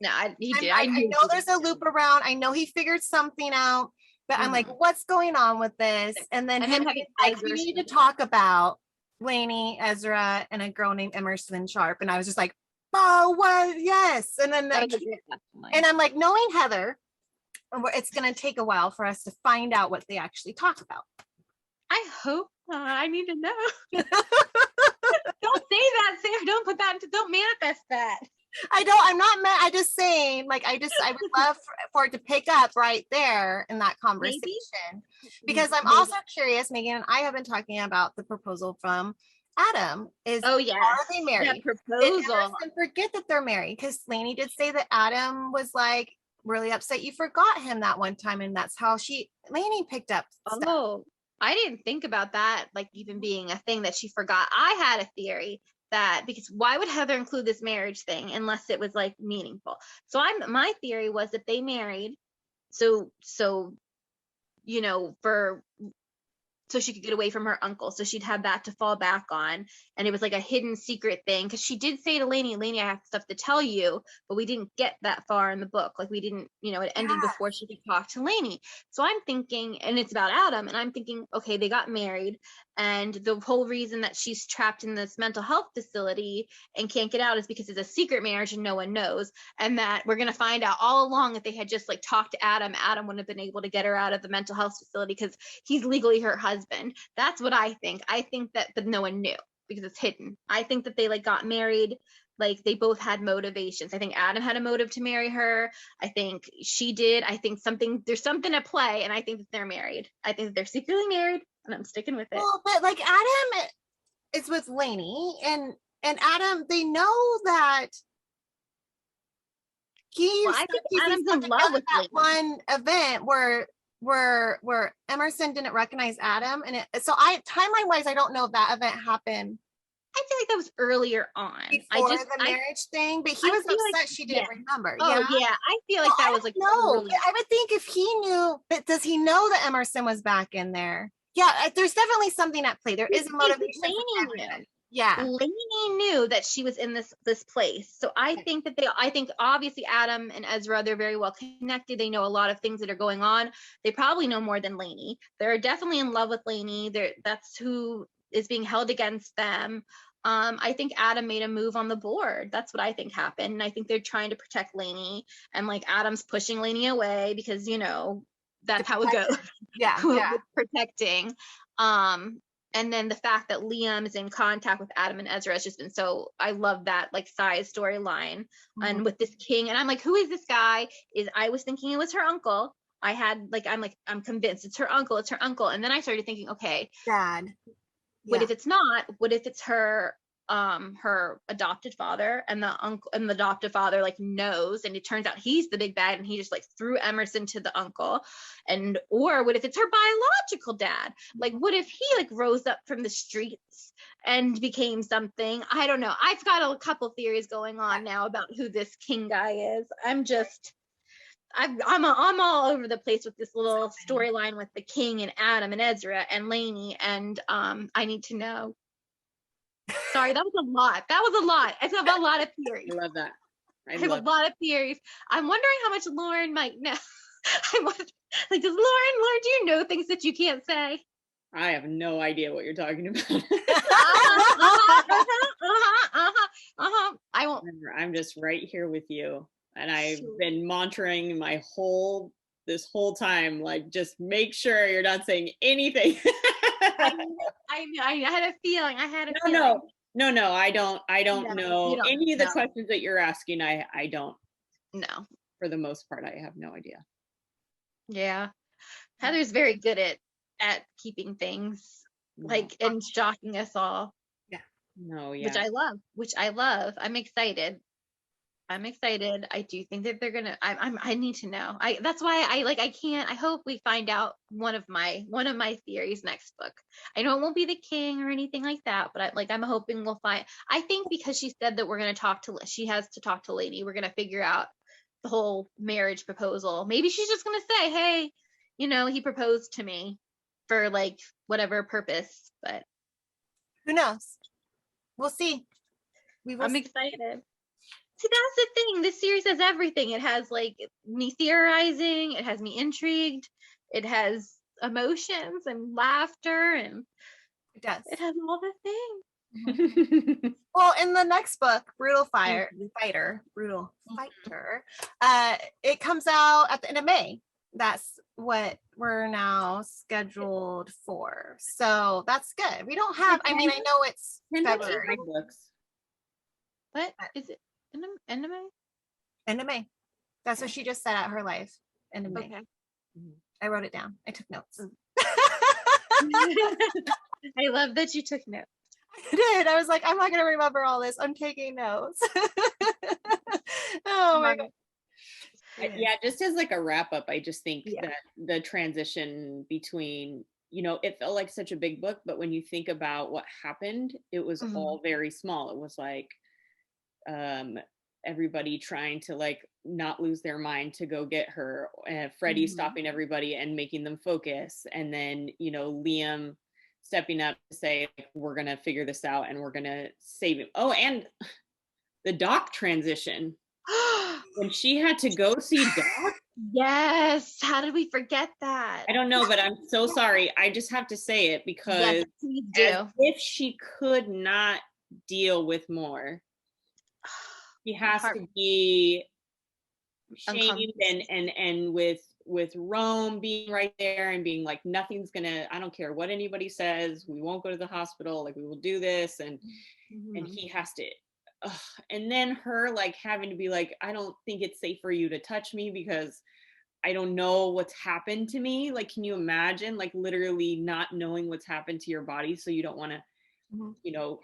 No, he did. I know there's a loop around. I know he figured something out, but I'm like, what's going on with this? And then him like, we need to talk about Lainey, Ezra, and a girl named Emerson Sharp. And I was just like, oh, what? Yes. And then and I'm like, knowing Heather, it's going to take a while for us to find out what they actually talk about. I hope not. I need to know. Don't say that, Sarah. Don't manifest that. I'm not mad. I just saying, like, I would love for it to pick up right there in that conversation. Maybe. Because I'm also curious, Megan and I have been talking about the proposal from Adam. Are they married? That proposal. And forget that they're married, because Lainey did say that Adam was like really upset you forgot him that one time, and that's how Lainey picked up stuff. Oh, I didn't think about that, like even being a thing that she forgot. I had a theory that, because why would Heather include this marriage thing unless it was like meaningful? So my theory was that they married so so she could get away from her uncle, so she'd have that to fall back on, and it was like a hidden secret thing, because she did say to Lainey, I have stuff to tell you, but we didn't get that far in the book. Like we didn't, it ended before she could talk to Lainey. So I'm thinking, and it's about Adam, and I'm thinking, okay, they got married, and the whole reason that she's trapped in this mental health facility and can't get out is because it's a secret marriage and no one knows, and that we're going to find out all along that they had just like talked to Adam wouldn't have been able to get her out of the mental health facility because he's legally her husband. That's what I think. I think that, but no one knew because it's hidden. I think that they like got married, like they both had motivations. I think Adam had a motive to marry her. I think she did. I think there's something at play, and I think that they're married. I think that they're secretly married, and I'm sticking with it. Well, but like Adam is with Lainey, and Adam, they know that I think Adam's in love with that one event where Emerson didn't recognize Adam, and so timeline wise, I don't know if that event happened. I feel like that was earlier on before the marriage thing, but he was upset like, she didn't remember. Oh yeah, I feel like that was like no. I would think if he knew, but does he know that Emerson was back in there? Yeah, there's definitely something at play. There is a motivation. Yeah, Lainey knew that she was in this place. So I think that I think obviously Adam and Ezra, they're very well connected. They know a lot of things that are going on. They probably know more than Lainey. They're definitely in love with Lainey. That's who is being held against them. I think Adam made a move on the board. That's what I think happened. And I think they're trying to protect Lainey, and like Adam's pushing Lainey away because, you know, that's how it goes. Yeah. With protecting. And then the fact that Liam is in contact with Adam and Ezra has just been so, I love that like side storyline. And with this king, and I'm like, who is this guy? I was thinking it was her uncle. I'm convinced it's her uncle. It's her uncle. And then I started thinking, okay, Dad. what if it's not? What if it's her adopted father, and the uncle and the adoptive father like knows, and it turns out he's the big bad and he just like threw Emerson to the uncle? And or what if it's her biological dad? Like what if he like rose up from the streets and became something? I don't know. I've got a couple theories going on now about who this king guy is. I'm all over the place with this little storyline with the king and Adam and Ezra and Lainey, and I need to know. Sorry, that was a lot. I have a lot of theories. I love that. I have a lot of theories. I'm wondering how much Lauren might know. I wonder, like, does Lauren, do you know things that you can't say? I have no idea what you're talking about. I won't. I'm just right here with you. And I've been monitoring this whole time, like, just make sure you're not saying anything. I had a feeling. No, I don't know any of the know. questions that you're asking. I don't. No. For the most part, I have no idea. Yeah. Heather's very good at keeping things like and shocking us all. Yeah. No, yeah. Which I love. I'm excited. I do think that they're gonna. I need to know. That's why I hope we find out one of my theories next book. I know it won't be the king or anything like that, but I'm hoping we'll find. I think because she said that she has to talk to Lady. We're gonna figure out the whole marriage proposal. Maybe she's just gonna say, hey, you know, he proposed to me for like whatever purpose, but who knows? We'll see. I'm excited. See, that's the thing. This series has everything. It has like me theorizing. It has me intrigued. It has emotions and laughter, and it does. It has all the things. Well, in the next book, Brutal Fighter, it comes out at the end of May. That's what we're now scheduled for. So that's good. We don't have. I mean, I know it's February. What is it? End of May? End of May. That's what she just said at her live. End of May. Okay. I wrote it down. I took notes. I love that you took notes. I did. I was like, I'm not going to remember all this. I'm taking notes. Oh my God. Yeah, just as like a wrap up, I just think that the transition between, you know, it felt like such a big book, but when you think about what happened, it was all very small. It was like, everybody trying to like not lose their mind to go get her, Freddie stopping everybody and making them focus, and then, you know, Liam stepping up to say, like, we're gonna figure this out and we're gonna save him. Oh, and the Doc transition when she had to go see Doc. Yes, how did we forget that? I don't know, but I'm so sorry. I just have to say it because if she could not deal with more, he has to be shamed, and with Rome being right there and being like, nothing's gonna, I don't care what anybody says, we won't go to the hospital, like we will do this, and he has to, and then her like having to be like, I don't think it's safe for you to touch me because I don't know what's happened to me. Like, can you imagine like literally not knowing what's happened to your body, so you don't want to, you know,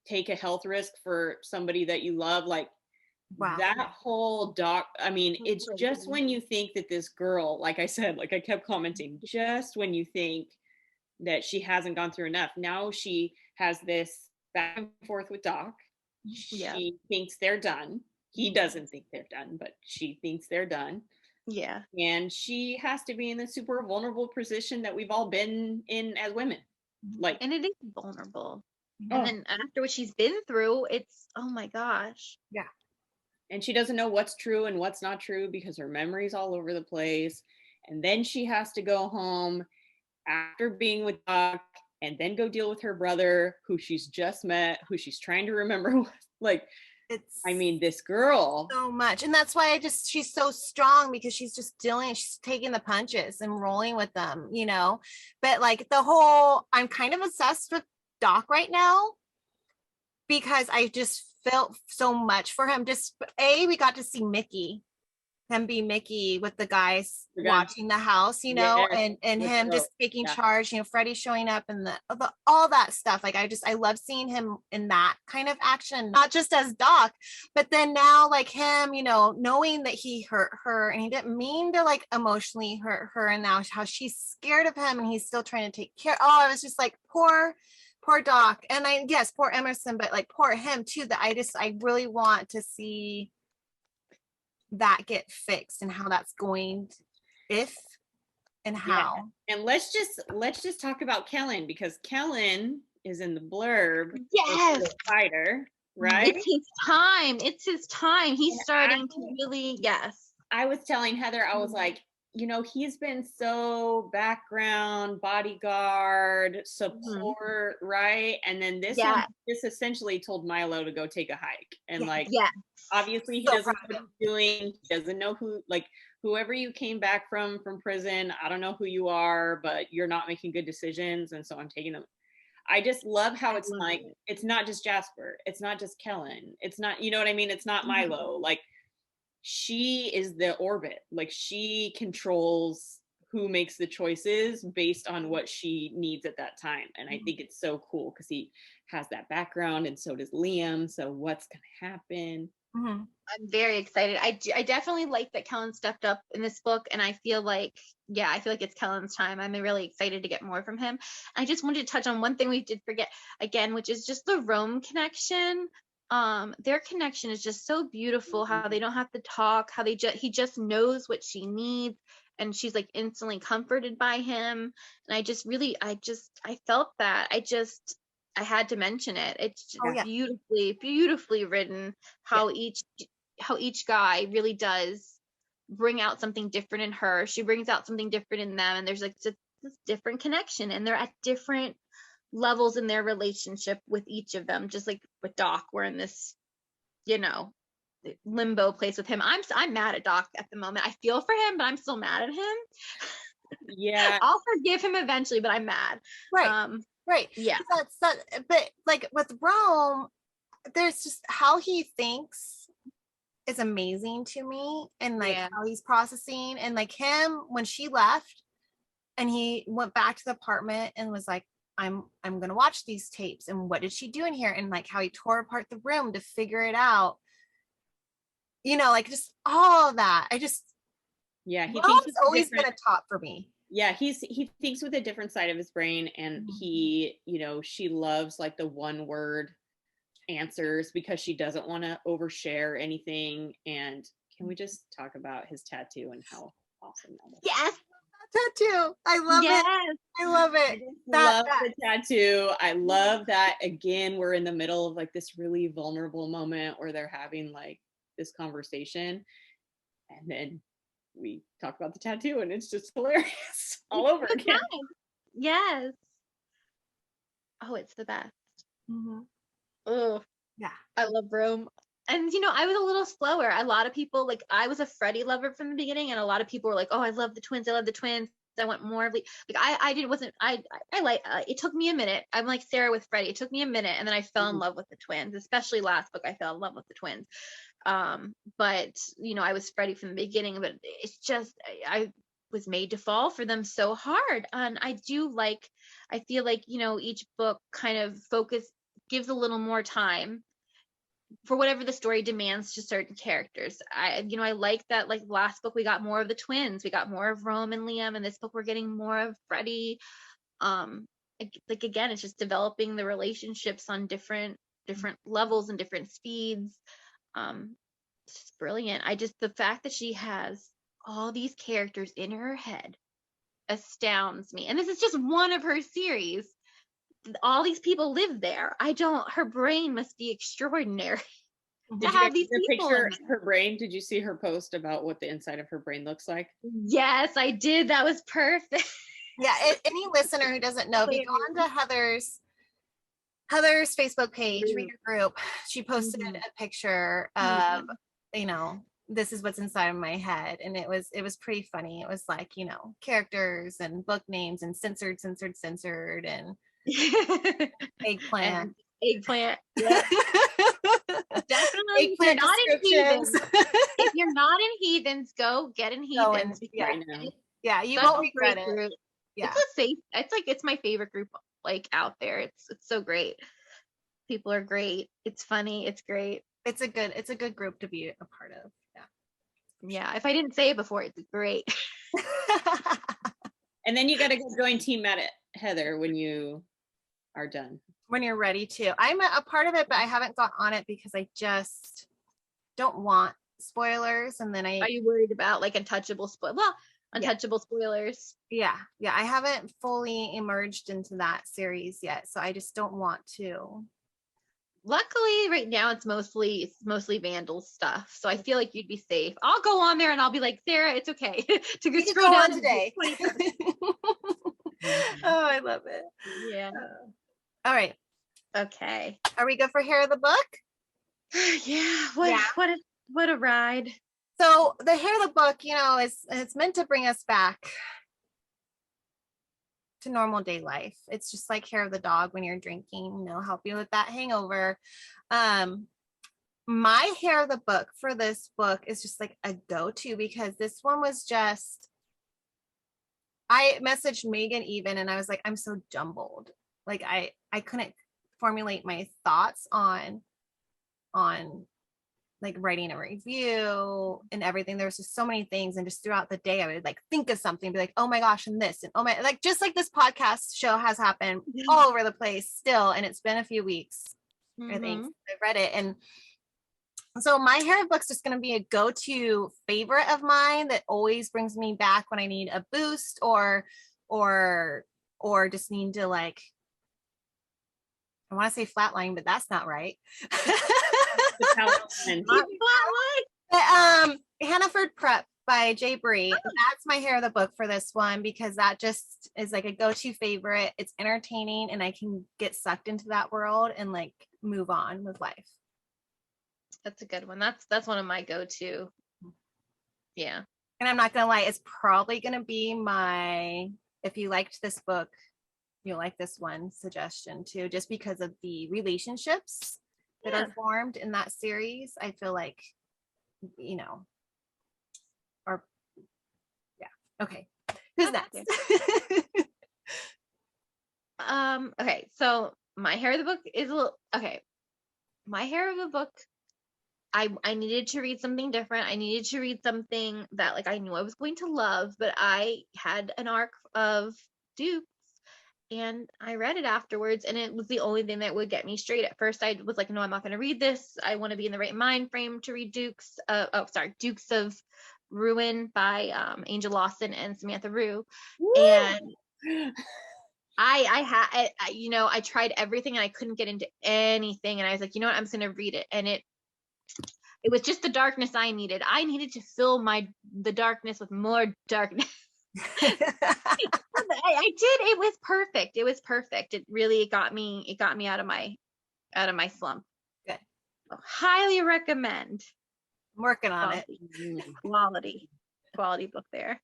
take a health risk for somebody that you love? Like, that whole Doc, I mean, it's just when you think that this girl, like I said, like I kept commenting, just when you think that she hasn't gone through enough, now she has this back and forth with Doc. She thinks they're done. He doesn't think they're done, but she thinks they're done. Yeah. And she has to be in the super vulnerable position that we've all been in as women. Like, and it is vulnerable. And then after what she's been through, it's, oh my gosh. Yeah. And she doesn't know what's true and what's not true because her memory's all over the place. And then she has to go home after being with Doc and then go deal with her brother, who she's just met, who she's trying to remember. Like, It's I mean, this girl. so much. And that's why she's so strong, because she's just she's taking the punches and rolling with them, you know. But like I'm kind of obsessed with Doc right now, because I just felt so much for him. Just we got to see him be Mickey with the guys watching the house, you know, and him just taking charge, you know, Freddie showing up and the all that stuff. Like I love seeing him in that kind of action, not just as Doc, but then now like him, you know, knowing that he hurt her and he didn't mean to like emotionally hurt her, and now how she's scared of him and he's still trying to take care. Oh, I was just like, poor Doc. And yes, poor Emerson, but like poor him too, that I really want to see that get fixed and how that's going, if and how. Yeah. And let's just talk about Kellen, because Kellen is in the blurb. Yes, fighter, right? It's his time. He's starting to really, yes. I was telling Heather, I was like, you know, he's been so background, bodyguard, support, right? And then this one just essentially told Milo to go take a hike. And obviously he doesn't know what he's doing. He doesn't know whoever you came back from prison, I don't know who you are, but you're not making good decisions. And so I'm taking them. I just love how it's like, it's not just Jasper. It's not just Kellen. It's not, you know what I mean? It's not Milo. Like, she is the orbit. Like, she controls who makes the choices based on what she needs at that time. And I think it's so cool because he has that background, and so does Liam. So what's gonna happen? I'm very excited. I definitely like that Kellen stepped up in this book, and I feel like it's Kellen's time. I'm really excited to get more from him. I just wanted to touch on one thing we did forget again, which is just the Rome connection. Their connection is just so beautiful, how they don't have to talk, how he just knows what she needs, and she's like instantly comforted by him. And I felt that. I had to mention it. It's beautifully written, how each guy really does bring out something different in her. She brings out something different in them, and there's like just this different connection, and they're at different levels in their relationship with each of them. Just like with Doc, we're in this, you know, limbo place with him. I'm mad at Doc at the moment. I feel for him, but I'm still mad at him. Yeah. I'll forgive him eventually, but I'm mad. Right. Yeah. But like with Rome, there's just how he thinks is amazing to me, and like how he's processing, and like him when she left and he went back to the apartment and was like, I'm gonna watch these tapes, and what did she do in here, and like how he tore apart the room to figure it out, you know, like just all of that. He thinks it's always been a top for me. He thinks with a different side of his brain, and he, you know, she loves like the one word answers because she doesn't want to overshare anything. And can we just talk about his tattoo and how awesome that is? Yes, tattoo. I love it. I love it. Love the tattoo. I love that. Again, we're in the middle of like this really vulnerable moment where they're having like this conversation, and then we talk about the tattoo, and it's just hilarious all over again. Yes. Oh, it's the best. Oh yeah, I love Rome. And you know, I was a little slower. A lot of people, like, I was a Freddie lover from the beginning, and a lot of people were like, "Oh, I love the twins. I want more of like it took me a minute. I'm like Sarah with Freddie. It took me a minute, and then I fell in love with the twins. Especially last book, I fell in love with the twins. But you know, I was Freddie from the beginning, but it's just I was made to fall for them so hard. And I feel like, you know, each book kind of gives a little more time for whatever the story demands to certain characters. I like that, like last book we got more of the twins, we got more of Rome and Liam, and this book we're getting more of Freddie. Like again, it's just developing the relationships on different levels and different speeds. It's just brilliant. The fact that she has all these characters in her head astounds me. And this is just one of her series. All these people live there. Her brain must be extraordinary to have these people in her brain. Did you see her post about what the inside of her brain looks like? Yes, I did. That was perfect. Yeah, any listener who doesn't know, if you go onto Heather's Facebook page, reader group, she posted a picture of, you know, this is what's inside of my head, and it was pretty funny. It was like, you know, characters and book names and censored and eggplant. And eggplant. Yeah. Definitely. Eggplant descriptions. If you're not in Heathens, go get in Heathens. Yeah, you won't regret it. Group. Yeah. It's a safe, it's my favorite group like out there. It's so great. People are great. It's funny. It's great. It's a good group to be a part of. Yeah. Yeah. If I didn't say it before, it's great. And then you got to go join Team Heather when you are done. When you're ready to. I'm a part of it, but I haven't got on it because I just don't want spoilers. And then Are you worried about like untouchable spoilers? Yeah. I haven't fully emerged into that series yet, so I just don't want to. Luckily, right now it's mostly Vandals stuff, so I feel like you'd be safe. I'll go on there and I'll be like, Sarah, it's okay to go scroll down today. Oh, I love it. Yeah. All right. Okay. Are we good for Hair of the Book? Yeah. What a ride. So the Hair of the Book, you know, it's meant to bring us back to normal day life. It's just like Hair of the Dog when you're drinking, you know, help you with that hangover. My Hair of the Book for this book is just like a go-to, because this one was just, I messaged Megan even, and I was like, I'm so jumbled. Like I couldn't formulate my thoughts on like writing a review and everything. There was just so many things, and just throughout the day I would like think of something, be like, oh my gosh, and this, and oh my, like just like this podcast show has happened all over the place still, and it's been a few weeks, I think, since I read it. And so my Hair of the Book's just going to be a go-to favorite of mine that always brings me back when I need a boost or just need to, like, I want to say flatline, but that's not right. Hannaford Prep by Jay Bree. That's my Hair of the Book for this one, because that just is like a go-to favorite. It's entertaining, and I can get sucked into that world and like move on with life. That's a good one. That's one of my go-to. Yeah. And I'm not gonna lie, it's probably gonna be my, if you liked this book, you'll like this one suggestion too, just because of the relationships that are formed in that series. I feel like, you know, or yeah. Okay. Who's next? Okay, so my Hair of the Book is a little okay. My Hair of the Book, I needed to read something different. I needed to read something that like I knew I was going to love, but I had an arc of Dukes, and I read it afterwards, and it was the only thing that would get me straight. At first I was like, no, I'm not going to read this. I want to be in the right mind frame to read Dukes of Ruin by Angel Lawson and Samantha Rue. Woo! And I tried everything and I couldn't get into anything, and I was like, you know what, I'm just going to read it. And it was just the darkness I needed. I needed to fill the darkness with more darkness. I did. It was perfect. It really got me out of my slump. Good. So, highly recommend. I'm working on it. Quality book there.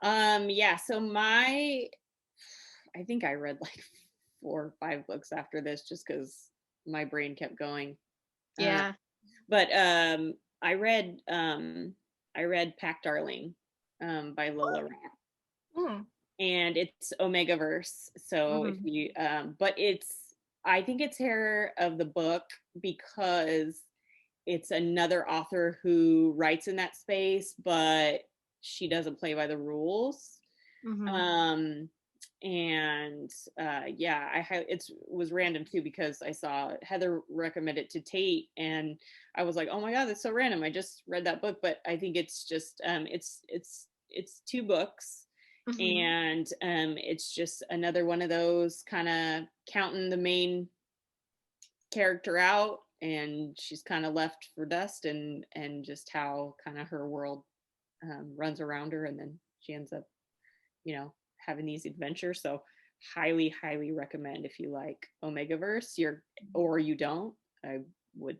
Yeah, so I think I read like 4 or 5 books after this, just because my brain kept going. Yeah. But I read Pack Darling by Lola Rat. And it's Omegaverse. So if you but I think it's Hair of the Book because it's another author who writes in that space, but she doesn't play by the rules. It was random too, because I saw Heather recommend it to Tate, and I was like, oh my god, that's so random. I just read that book, but I think it's just it's 2 books. And it's just another one of those kind of counting the main character out, and she's kind of left for dust, and just how kind of her world runs around her, and then she ends up, you know, having these adventures. So highly, highly recommend if you like Omegaverse, or you don't, I would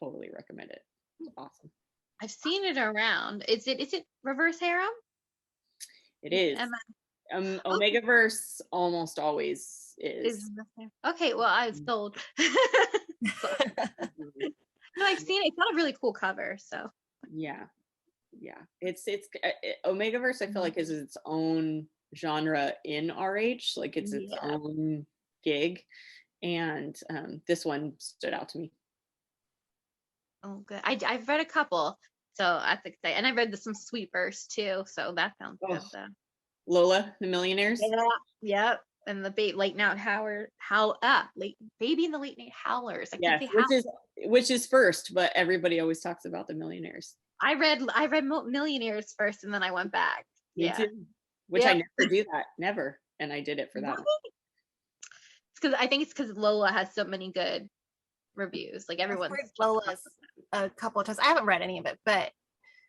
totally recommend it. It's awesome. I've seen it around. Is it reverse harem? It is. Omegaverse almost always is. Okay, well, I was told. No, I've seen it. It's got a really cool cover. So Yeah. It's Omegaverse, I feel like, is its own genre in RH. Like it's its own gig, and this one stood out to me. Oh, good. I've read a couple, so that's exciting. And I read some Sweepers too, so that sounds good. So. Lola the Millionaires. Yeah, yep. And the Baby and the Late Night Howlers. Which is first, but everybody always talks about the Millionaires. I read Millionaires first, and then I went back. Me too. Which I never do that, never, and I did it for that. I think it's because Lola has so many good reviews. Like everyone's Lola's a couple of times. I haven't read any of it, but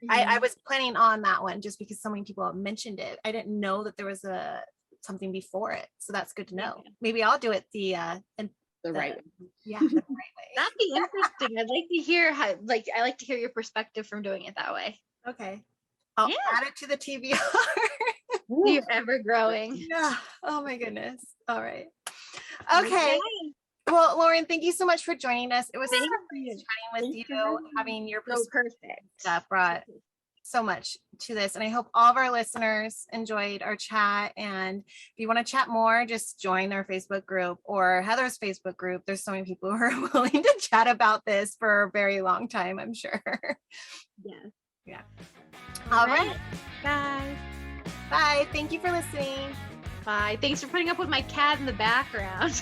I was planning on that one just because so many people have mentioned it. I didn't know that there was something before it, so that's good to know. Maybe I'll do it the right way. Yeah, the right way. That'd be interesting. I'd like to hear I like to hear your perspective from doing it that way. Okay, I'll add it to the TBR. You're ever growing. Yeah. Oh my goodness. All right. Okay. Well, Lauren, thank you so much for joining us. It was so nice chatting with you. Having your perspective brought so much to this, and I hope all of our listeners enjoyed our chat. And if you want to chat more, just join our Facebook group or Heather's Facebook group. There's so many people who are willing to chat about this for a very long time, I'm sure. Yes. Yeah. All right. Guys. Bye. Thank you for listening. Bye. Thanks for putting up with my cat in the background.